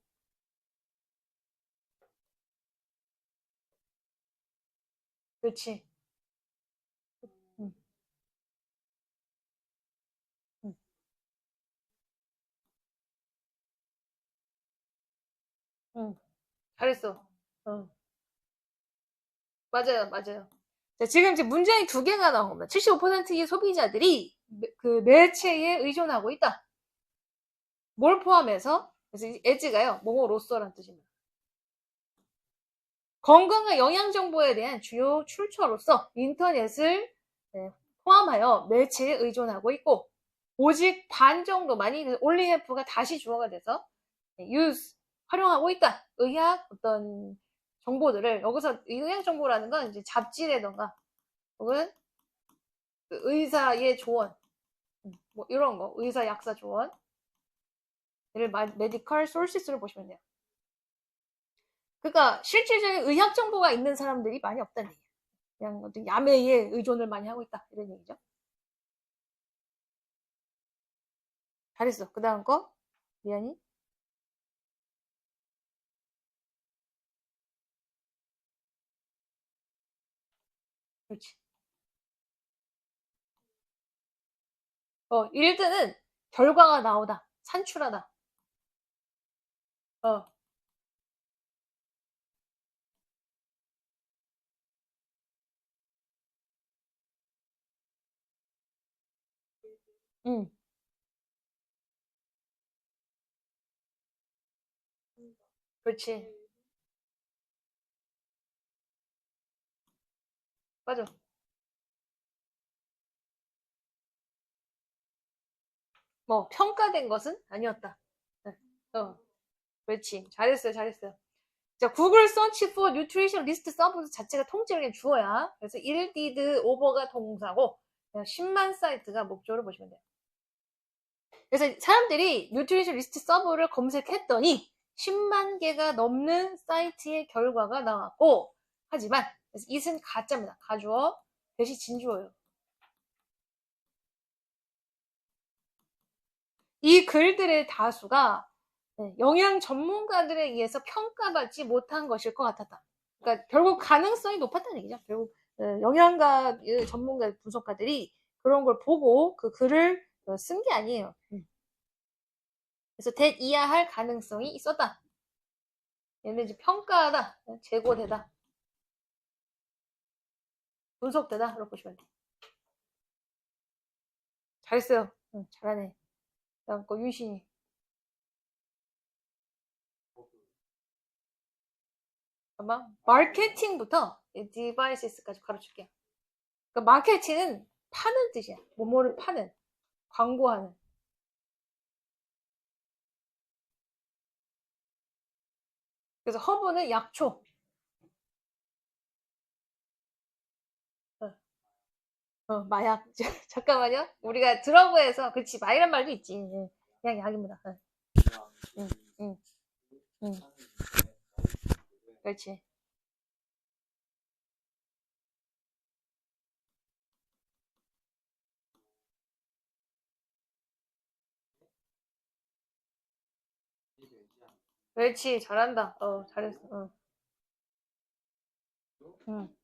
Speaker 1: 그렇지. 응, 응, 응. 잘했어. 응. 맞아요. 자, 지금 이제 문장이 두 개가 나온 겁니다. 75%의 소비자들이 그 매체에 의존하고 있다. 뭘 포함해서? 그래서 이 as가요, 뭐뭐로서라는 뜻입니다. 건강과 영양 정보에 대한 주요 출처로서 인터넷을 포함하여 매체에 의존하고 있고, 오직 반 정도만이 only have가 다시 주어가 돼서 use 활용하고 있다. 의학 어떤 정보들을, 여기서 의학 정보라는 건 이제 잡지라던가 혹은 그 의사의 조언, 뭐 이런 거, 의사 약사 조언, 를 메디컬 소시스로 보시면 돼요. 그러니까 실질적인 의학 정보가 있는 사람들이 많이 없다는 얘기예요. 그냥 어떤 야매에 의존을 많이 하고 있다, 이런 얘기죠. 잘했어. 그 다음 거 미안이. 그렇지. 1등은 결과가 나오다, 산출하다. 어, 응, 그렇지. 맞아. 뭐 평가된 것은 아니었다. 네. 그렇지. 잘했어요. 자, 구글 서치 for nutrition list 서브 자체가 통째로 그냥 주어야. 그래서 1 did over가 동사고, 10만 사이트가 목적으로 보시면 돼요. 그래서 사람들이 뉴트리션 리스트 서브를 검색했더니 10만 개가 넘는 사이트의 결과가 나왔고, 하지만 그래서 it은 가짜입니다. 가주어 대신 진주어예요. 이 글들의 다수가 영양 전문가들에 의해서 평가받지 못한 것일 것 같았다. 그러니까 결국 가능성이 높았다는 얘기죠. 결국 영양가 전문가 분석가들이 그런 걸 보고 그 글을 쓴 게 아니에요. 그래서 that 이하할 가능성이 있었다. 얘는 이제 평가하다, 재고되다, 분석되다, 이렇게 보시면 돼. 잘했어요. 응, 잘하네. 다음 거 윤신이. 아마 마케팅부터 디바이시스까지 가르칠게요. 그러니까 마케팅은 파는 뜻이야. 뭐뭐를 파는, 광고하는. 그래서 허브는 약초. 마약. 잠깐만요. 우리가 드러그에서, 그렇지, 마이란 말도 있지. 그냥 약입니다. 응, 응, 응. 그렇지. 그렇지. 잘한다. 잘했어. 응, 응.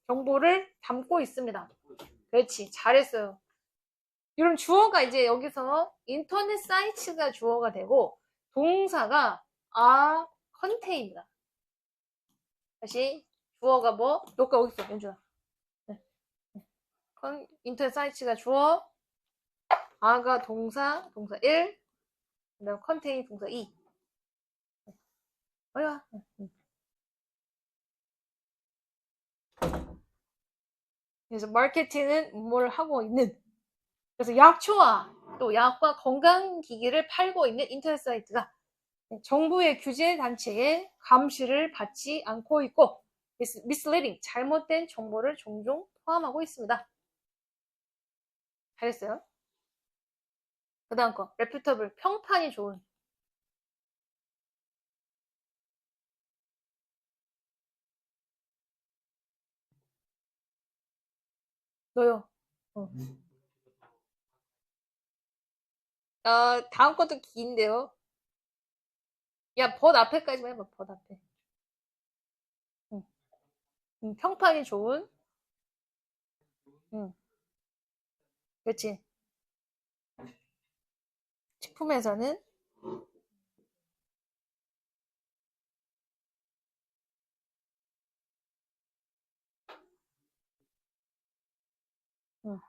Speaker 1: 정보를 담고 있습니다. 그렇지. 잘했어요. 그럼 주어가 이제 여기서 인터넷 사이트가 주어가 되고, 동사가 contain이다. 다시, 주어가 뭐? 너가 어디 있어, 연준아? 네. 인터넷 사이트가 주어, 아가 동사 1, 그 다음 contain 동사 2. 어이와. 그래서 마케팅은 뭘 하고 있는. 그래서 약초와 또 약과 건강기기를 팔고 있는 인터넷 사이트가 정부의 규제 단체의 감시를 받지 않고 있고, misleading, 잘못된 정보를 종종 포함하고 있습니다. 잘했어요. 그 다음 거, reputable, 평판이 좋은. 너요. 어. 다음 것도 긴데요. 야, 벗 앞에까지만 해봐, 벗 앞에. 응. 평판이 좋은. 응. 그렇지. 식품에서는. 응.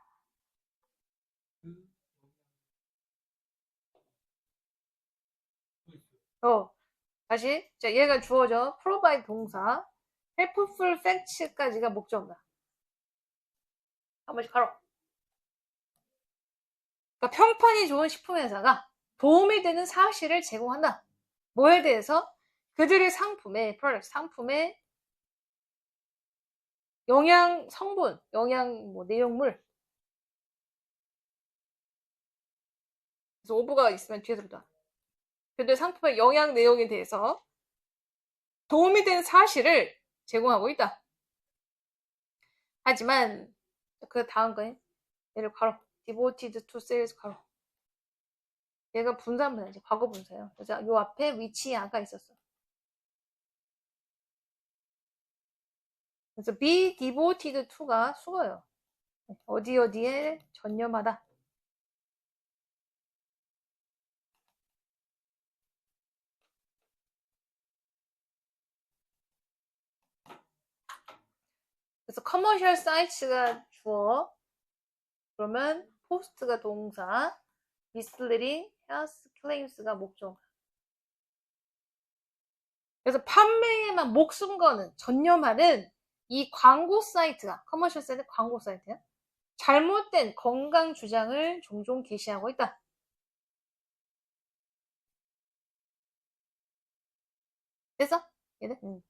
Speaker 1: 다시. 자, 얘가 주어져. provide 동사. helpful facts까지가 목적어다. 한 번씩 가로. 그러니까 평판이 좋은 식품회사가 도움이 되는 사실을 제공한다. 뭐에 대해서? 그들의 상품의 영양 성분, 영양 내용물. 그래서 오브가 있으면 뒤에서부터. 그들의 상품의 영양 내용에 대해서 도움이 되는 사실을 제공하고 있다. 하지만 그 다음 거에 얘를 가로. devoted to sales 가로. 얘가 분사문이지, 과거 분사예요. 그래서 요 앞에 위치야가 있었어. 그래서 be devoted to가 수거예요. 어디에 전념하다. 그래서 commercial sites가 주어, 그러면 post가 동사, misleading, health claims가 목적. 그래서 판매에만 목숨 거는, 전념하는 이 광고 사이트가, 커머셜 사이트 광고 사이트야. 잘못된 건강 주장을 종종 게시하고 있다. 됐어? 얘네? 응.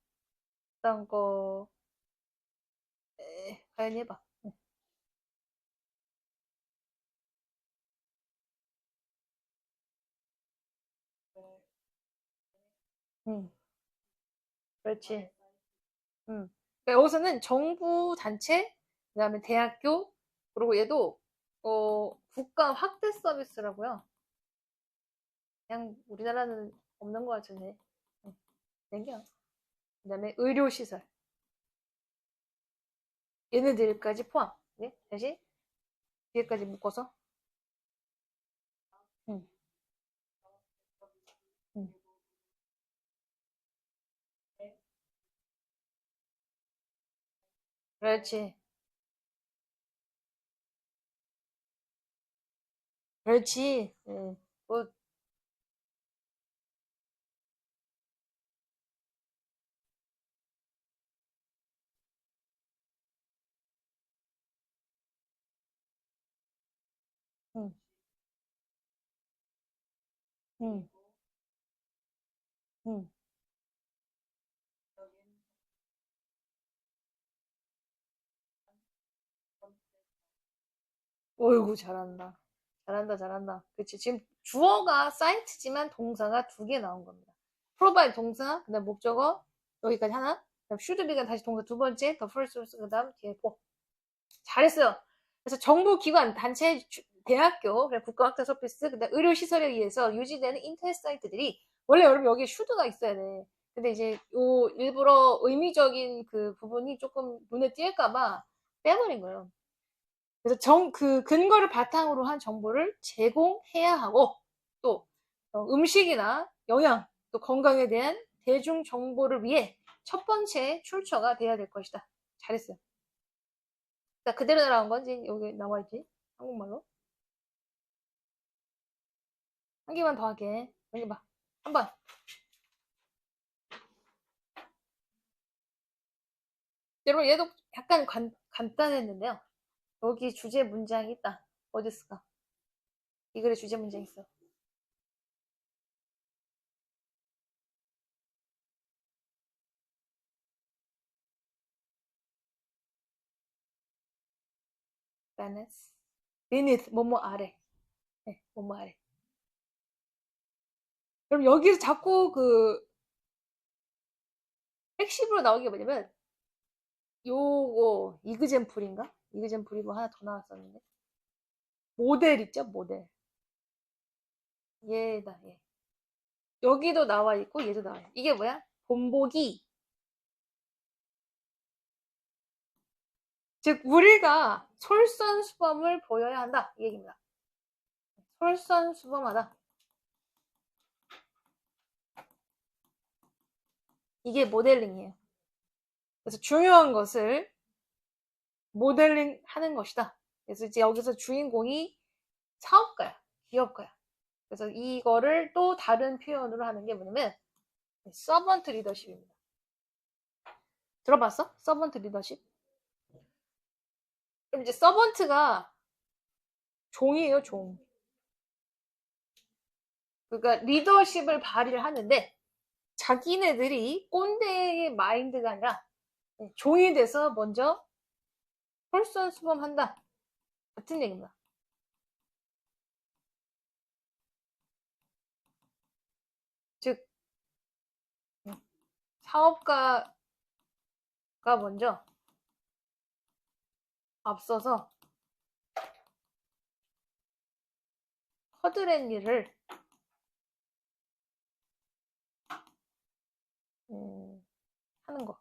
Speaker 1: 다음 거, 과연 해봐. 응, 그렇지. 응. 그러니까 여기서는 정부 단체, 그 다음에 대학교, 그리고 얘도, 국가 확대 서비스라고요. 그냥 우리나라는 없는 것 같은데. 응, 생겨. 그 다음에 의료시설. 얘네들까지 포함. 네? 다시 뒤에까지 묶어서. 그렇지. 그렇지. 예. 뭐, 응, 응, 응. 어이구, 잘한다. 잘한다, 잘한다. 그치. 지금 주어가 사이트지만 동사가 두 개 나온 겁니다. provide 동사, 그 다음 목적어, 여기까지 하나. 그 다음 should be가 다시 동사 두 번째, the first, 그 다음 뒤에 보. 잘했어요. 그래서 정부기관, 단체, 대학교, 국가학자 서비스, 그다음 의료시설에 의해서 유지되는 인터넷 사이트들이 원래 여러분 여기에 슈드가 있어야 돼. 근데 이제 요 일부러 의미적인 그 부분이 조금 눈에 띄일까봐 빼버린 거예요. 그래서 그 근거를 바탕으로 한 정보를 제공해야 하고 또 음식이나 영양, 또 건강에 대한 대중 정보를 위해 첫 번째 출처가 돼야 될 것이다. 잘했어요. 자, 그대로 나온 건지 여기 나와 있지? 한국말로. 한 개만 더 할게. 여기 봐. 한 번. 여러분, 얘도 약간 간단했는데요. 여기 주제 문장이 있다. 어디 있을까? 이 글에 주제 문장 있어. beneath, beneath, 뭐뭐 아래. 네, 뭐뭐 아래. 그럼 여기서 자꾸 그 핵심으로 나오는 게 뭐냐면 요거 이그젠플인가? 이그젠플이고 하나 더 나왔었는데 모델 있죠? 모델. 얘다 얘. 여기도 나와 있고 얘도 나와 있고 이게 뭐야? 본보기. 즉 우리가 솔선수범을 보여야 한다 이 얘기입니다. 솔선수범하다. 이게 모델링이에요. 그래서 중요한 것을 모델링 하는 것이다. 그래서 이제 여기서 주인공이 사업가야, 기업가야. 그래서 이거를 또 다른 표현으로 하는 게 뭐냐면 서번트 리더십입니다. 들어봤어? 서번트 리더십? 그럼 이제 서번트가 종이에요, 종. 그러니까 리더십을 발휘를 하는데 자기네들이 꼰대의 마인드가 아니라 종이 돼서 먼저 솔선수범한다. 같은 얘기입니다. 즉 사업가가 먼저 앞서서 허드렛 일을 하는 거.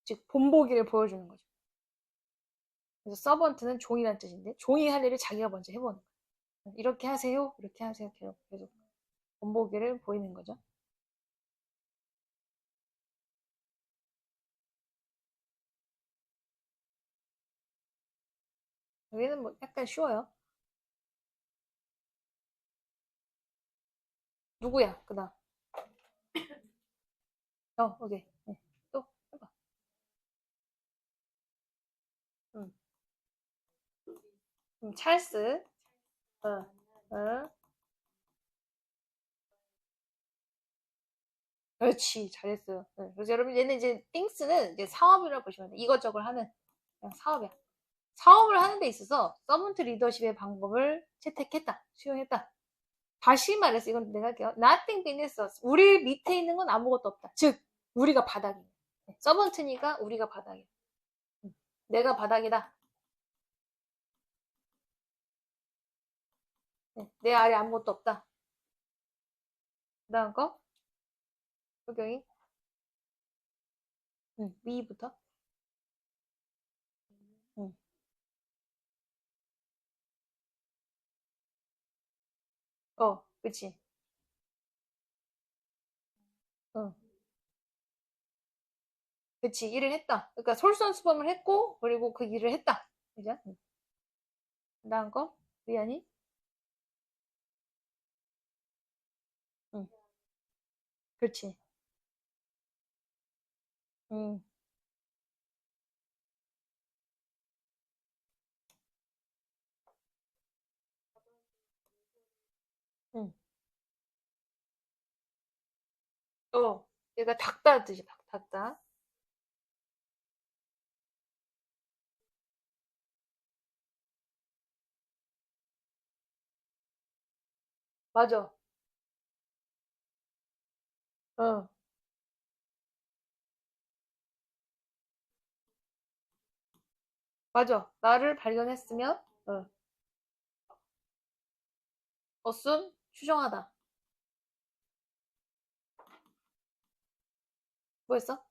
Speaker 1: 즉 본보기를 보여주는 거죠. 그래서 서번트는 종이란 뜻인데 종이 할 일을 자기가 먼저 해보는 거예요. 이렇게 하세요. 이렇게 하세요. 계속 본보기를 보이는 거죠. 여기는 뭐 약간 쉬워요. 누구야? 그다음. 오케이. 네. 또 해봐. 음, 찰스. 어, 어. 그렇지, 잘했어요. 네. 그래서 여러분 얘는 이제 띵스는 이제 사업이라고 보시면 돼. 이것저것 하는 그냥 사업이야. 사업을 하는 데 있어서 서번트 리더십의 방법을 채택했다, 수용했다. 다시 말해서 이건 내가 할게요. Nothing beneath us. 우리 밑에 있는 건 아무것도 없다. 즉, 우리가 바닥이야. 서번트니까 우리가 바닥이야. 내가 바닥이다. 내 아래 아무것도 없다. 그 다음 거, 효경이. 위부터. 응. 그치. 어, 그치, 일을 했다. 그러니까 솔선수범을 했고, 그리고 그 일을 했다. 그죠? 다음 거, 리안이? 응, 그렇지. 응, 응. 얘가 닦다 뜻이 닦다. 맞아. 어, 맞아. 나를 발견했으면, 어순, 추정하다. 뭐였어?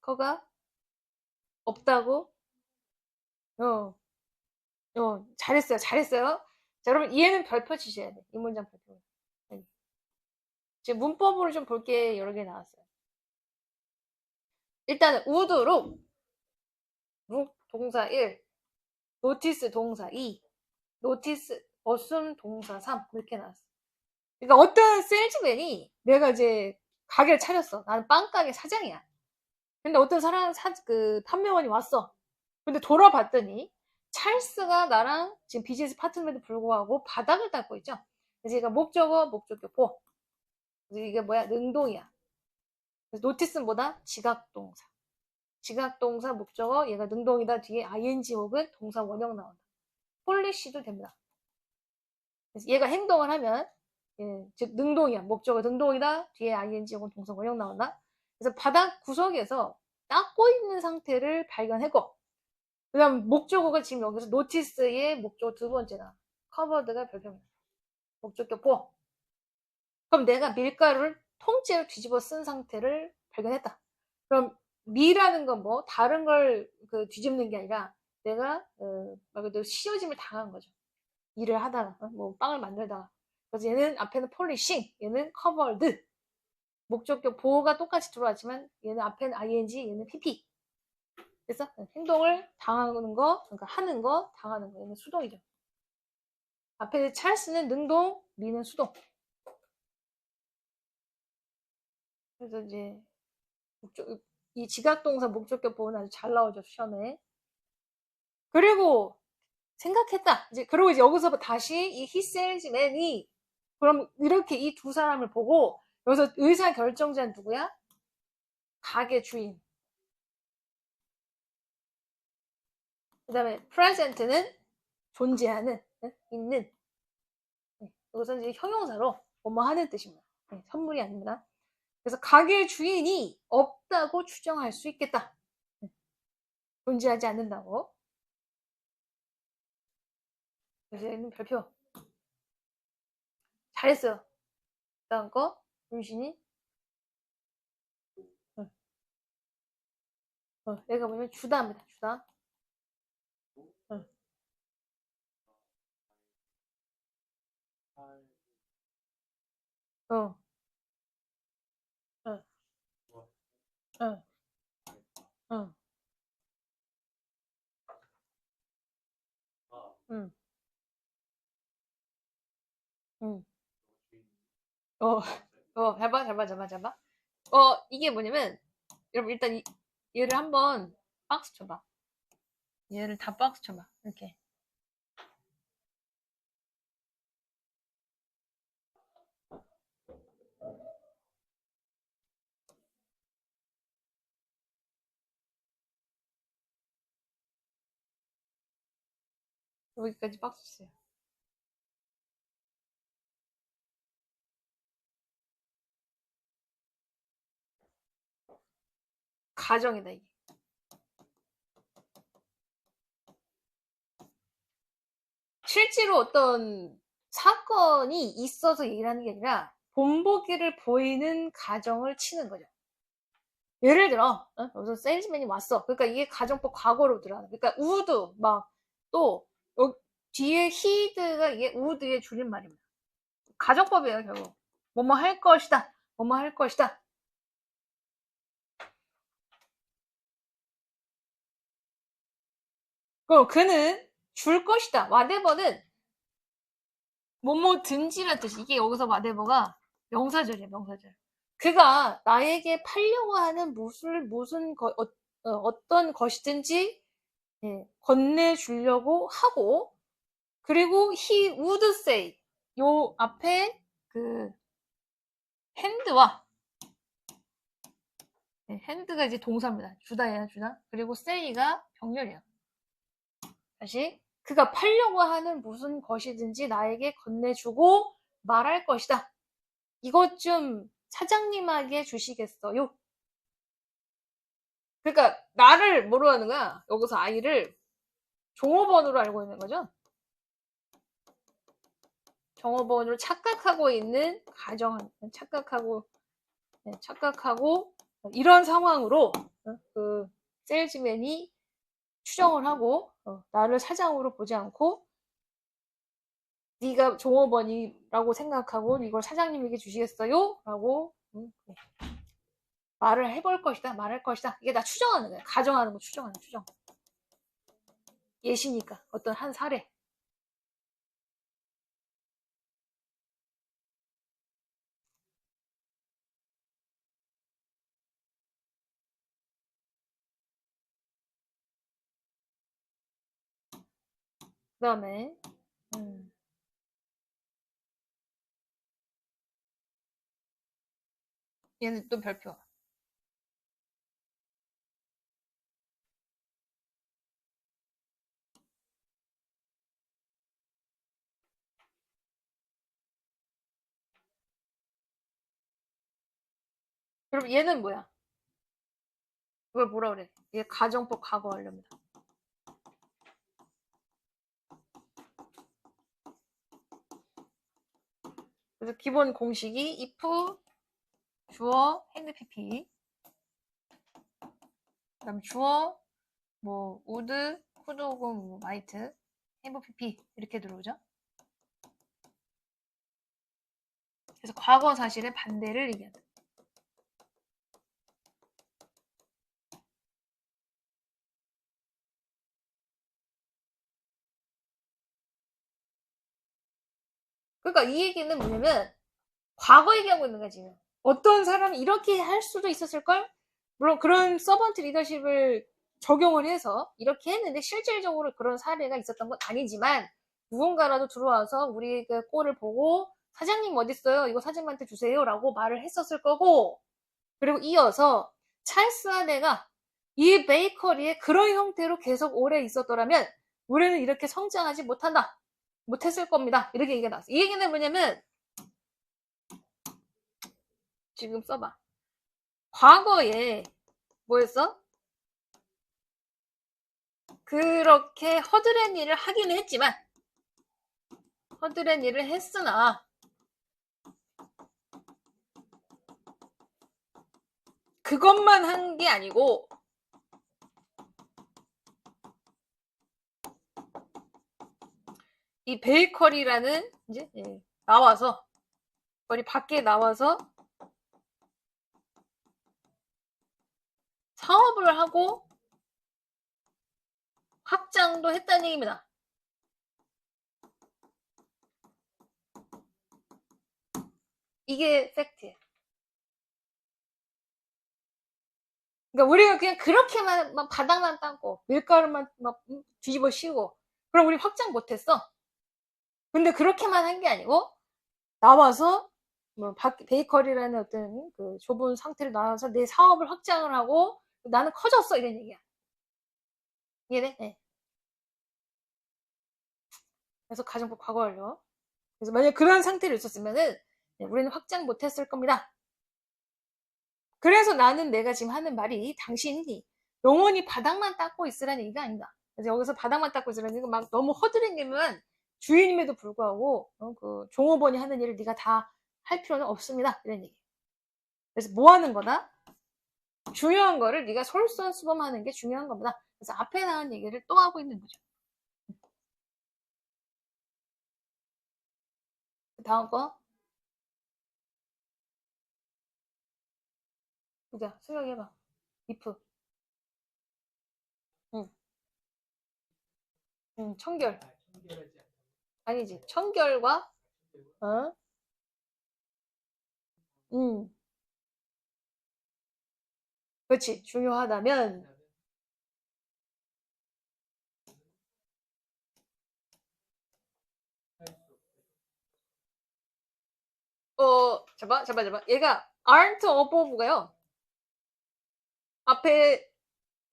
Speaker 1: 거가 없다고? 어, 잘했어요. 잘했어요. 자, 여러분, 얘는 별표 치셔야 돼. 이 문장 별표. 네. 지금 문법으로 좀 볼 게 여러 개 나왔어요. 일단은, 우드룩, 룩 동사 1, 노티스 동사 2, 노티스, 어순 동사 3. 이렇게 나왔어. 그러니까 어떤 세일즈맨이 내가 이제 가게를 차렸어. 나는 빵가게 사장이야. 근데 어떤 사람, 그, 판매원이 왔어. 근데 돌아봤더니, 찰스가 나랑 지금 비즈니스 파트너에도 불구하고 바닥을 닦고 있죠. 그래서 얘가 목적어, 목적격 보. 그래서 이게 뭐야? 능동이야. 그래서 노티스는 뭐다? 지각동사. 지각동사, 목적어, 얘가 능동이다. 뒤에 ing 혹은 동사 원형 나온다. 폴리시도 됩니다. 그래서 얘가 행동을 하면, 즉, 능동이야. 목적어 능동이다. 뒤에 ing 혹은 동사 원형 나온다. 그래서 바닥 구석에서 닦고 있는 상태를 발견했고, 그 다음 목적어가 지금 여기서 노티스의 목적어 두 번째다. 커버드가 별표입니다. 목적격 보. 그럼 내가 밀가루를 통째로 뒤집어 쓴 상태를 발견했다. 그럼 미라는 건 뭐 다른 걸 그 뒤집는 게 아니라 내가 말 그대로 씌워짐을 당한 거죠. 일을 하다가 뭐 빵을 만들다가. 그래서 얘는 앞에는 폴리싱, 얘는 커버드. 목적격 보호가 똑같이 들어왔지만 얘는 앞에는 ing, 얘는 pp. 그래서 행동을 당하는 거, 그러니까 하는 거, 당하는 거. 얘는 수동이죠. 앞에 찰스는 능동, 미는 수동. 그래서 이제 이 지각동사 목적격 보호는 아주 잘 나오죠, 시험에. 그리고 생각했다. 이제 그리고 이제 여기서 다시 이 히셀즈맨이 그럼 이렇게 이 두 사람을 보고 여기서 의사 결정자는 누구야? 가게 주인. 그다음에 present는 존재하는, 있는. 여기서 이제 형용사로 뭐뭐 하는 뜻입니다. 선물이 아닙니다. 그래서 가게 주인이 없다고 추정할 수 있겠다. 존재하지 않는다고. 그래서 얘는 별표. 잘했어요. 다음 거, 윤신이. 얘가 뭐냐면 주다입니다. 주다. 어, 어, 어, 어, 어, 응, 응. 잘 봐. 이게 뭐냐면, 여러분 일단 얘를 한번 박스 쳐봐. 얘를 다 박스 쳐봐. 이렇게. 여기까지 박스 쳐요. 가정이다, 이게. 실제로 어떤 사건이 있어서 얘기를 하는 게 아니라 본보기를 보이는 가정을 치는 거죠. 예를 들어, 여기서 세일즈맨이 왔어. 그러니까 이게 가정법 과거로 들어가는. 그러니까 우드, 막, 또, 뒤에 히드가 이게 우드의 줄임말입니다. 가정법이에요, 결국. 뭐뭐 할 것이다. 뭐뭐 할 것이다. 그럼 그는 줄 것이다. whatever는 뭐뭐든지란 뜻이. 이게 여기서 whatever가 명사절이야, 명사절. 그가 나에게 팔려고 하는 어떤 것이든지 예, 건네주려고 하고, 그리고 he would say, 요 앞에 그 hand와 hand가 이제 동사입니다. 주다예요, 주다. 그리고 say가 병렬이에요. 다시 그가 팔려고 하는 무슨 것이든지 나에게 건네주고 말할 것이다. 이것 좀 사장님에게 주시겠어요? 그러니까 나를 뭐로 하는 거야? 여기서 아이를 종업원으로 알고 있는 거죠. 종업원으로 착각하고 있는 착각하고 이런 상황으로 그 세일즈맨이 추정을 하고 나를 사장으로 보지 않고 네가 종업원이라고 생각하고 이걸 사장님에게 주시겠어요? 라고 말을 해볼 것이다. 말할 것이다. 이게 다 추정하는 거야. 가정하는 거 추정. 예시니까 어떤 한 사례. 그 다음에 얘는 또 별표. 그럼 얘는 뭐야? 이걸 뭐라 그래? 얘 가정법 과거 완료입니다. 그래서 기본 공식이 if 주어 hand pp 그다음 주어 뭐 would could 혹은 뭐 might have pp 이렇게 들어오죠. 그래서 과거 사실의 반대를 얘기한다. 그러니까 이 얘기는 뭐냐면 과거 얘기하고 있는 거지. 어떤 사람이 이렇게 할 수도 있었을걸? 물론 그런 서번트 리더십을 적용을 해서 이렇게 했는데 실질적으로 그런 사례가 있었던 건 아니지만 누군가라도 들어와서 우리 그 꼴을 보고 사장님 어딨어요? 이거 사장님한테 주세요 라고 말을 했었을 거고, 그리고 이어서 찰스와 내가 이 베이커리에 그런 형태로 계속 오래 있었더라면 우리는 이렇게 성장하지 못했을 겁니다. 이렇게 얘기가 나왔어. 이 얘기는 뭐냐면 지금 써봐. 과거에 뭐였어? 그렇게 허드렛 일을 하기는 했지만 허드렛 일을 했으나 그것만 한 게 아니고 이 베이커리라는 이제 나와서 거리 밖에 나와서 사업을 하고 확장도 했다는 얘기입니다. 이게 팩트예요. 그러니까 우리가 그냥 그렇게만 막 바닥만 닦고 밀가루만 막 뒤집어 씌우고 그럼 우리 확장 못했어. 근데 그렇게만 한 게 아니고 나와서 뭐 베이커리라는 어떤 그 좁은 상태로 나와서 내 사업을 확장을 하고 나는 커졌어 이런 얘기야. 이해돼? 네. 그래서 가정법 과거 완료. 그래서 만약 그런 상태로 있었으면은 우리는 확장 못했을 겁니다. 그래서 나는 내가 지금 하는 말이 당신이 영원히 바닥만 닦고 있으라는 얘기가 아니다. 그래서 여기서 바닥만 닦고 있으라는 얘기가 막 너무 허드렛님은 주인임에도 불구하고 그 종업원이 하는 일을 네가 다 할 필요는 없습니다. 이런 얘기. 그래서 뭐 하는 거다? 중요한 거를 네가 솔선수범하는 게 중요한 겁니다. 그래서 앞에 나온 얘기를 또 하고 있는 거죠. 다음 거. 보자. 수영해봐. if. 응. 청결.
Speaker 3: 청결하지 않다.
Speaker 1: 아니지. 청결과, 어? 그렇지. 중요하다면, 잠깐. 얘가 aren't above가요. 앞에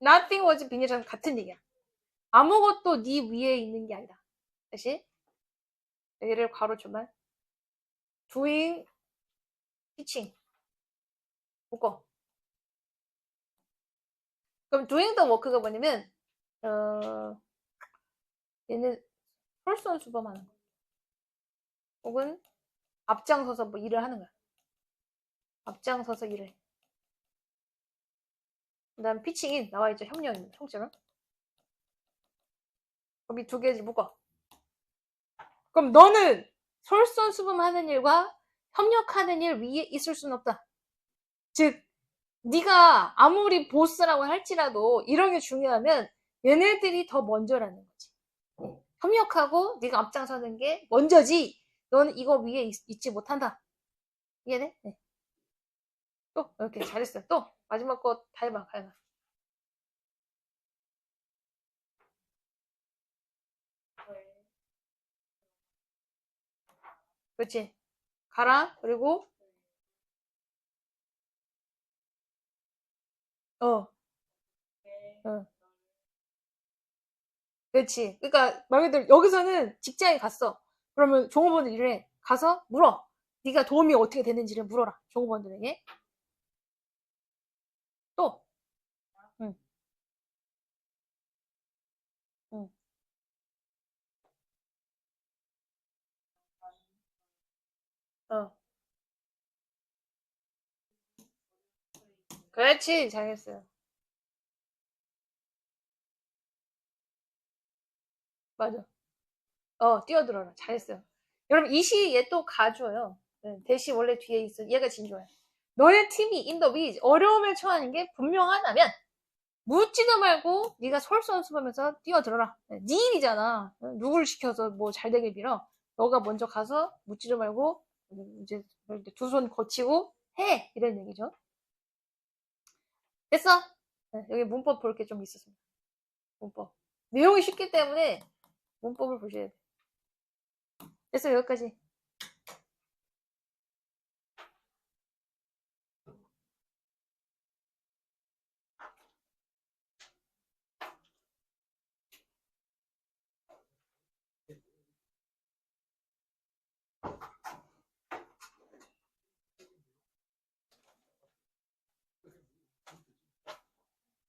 Speaker 1: nothing was beneath랑 같은 얘기야. 아무것도 네 위에 있는 게 아니다. 다시. 얘를 가로주말. doing, teaching. 묶어. 그럼 doing the work가 뭐냐면, 얘는 솔선수범하는 거. 혹은 앞장서서 뭐 일을 하는 거야. 앞장서서 일을 해. 그 다음 피칭인 나와있죠. 협력입니다. 통째로. 그럼 이 두 개 묶어. 그럼 너는 솔선수범하는 일과 협력하는 일 위에 있을 수는 없다. 즉 네가 아무리 보스라고 할지라도 이런 게 중요하면 얘네들이 더 먼저라는 거지. 협력하고 네가 앞장서는 게 먼저지. 너는 이거 위에 있지 못한다. 이해돼? 네. 또 이렇게 잘했어요. 또 마지막 거 다 해봐. 가야봐. 그렇지. 가라. 그리고 어. 그렇지. 그러니까 말 그대로 여기서는 직장에 갔어. 그러면 종업원들 일해. 가서 물어. 네가 도움이 어떻게 되는지를 물어라. 종업원들에게. 또. 응. 응. 어. 그렇지. 잘했어요. 맞아. 뛰어들어라. 잘했어요. 여러분, 이 시 얘 또 가줘요. 네, 대시 원래 뒤에 있어. 얘가 진조야. 너의 팀이 in the weeds, 어려움에 처하는 게 분명하다면 묻지도 말고 네가 솔선수범해서 뛰어들어라. 네 일이잖아. 누굴 시켜서 뭐 잘 되길 빌어. 너가 먼저 가서 묻지도 말고 이제 두 손 거치고 해. 이런 얘기죠. 됐어? 네, 여기 문법 볼 게 좀 있었습니다. 문법. 내용이 쉽기 때문에 문법을 보셔야 돼. 됐어, 여기까지.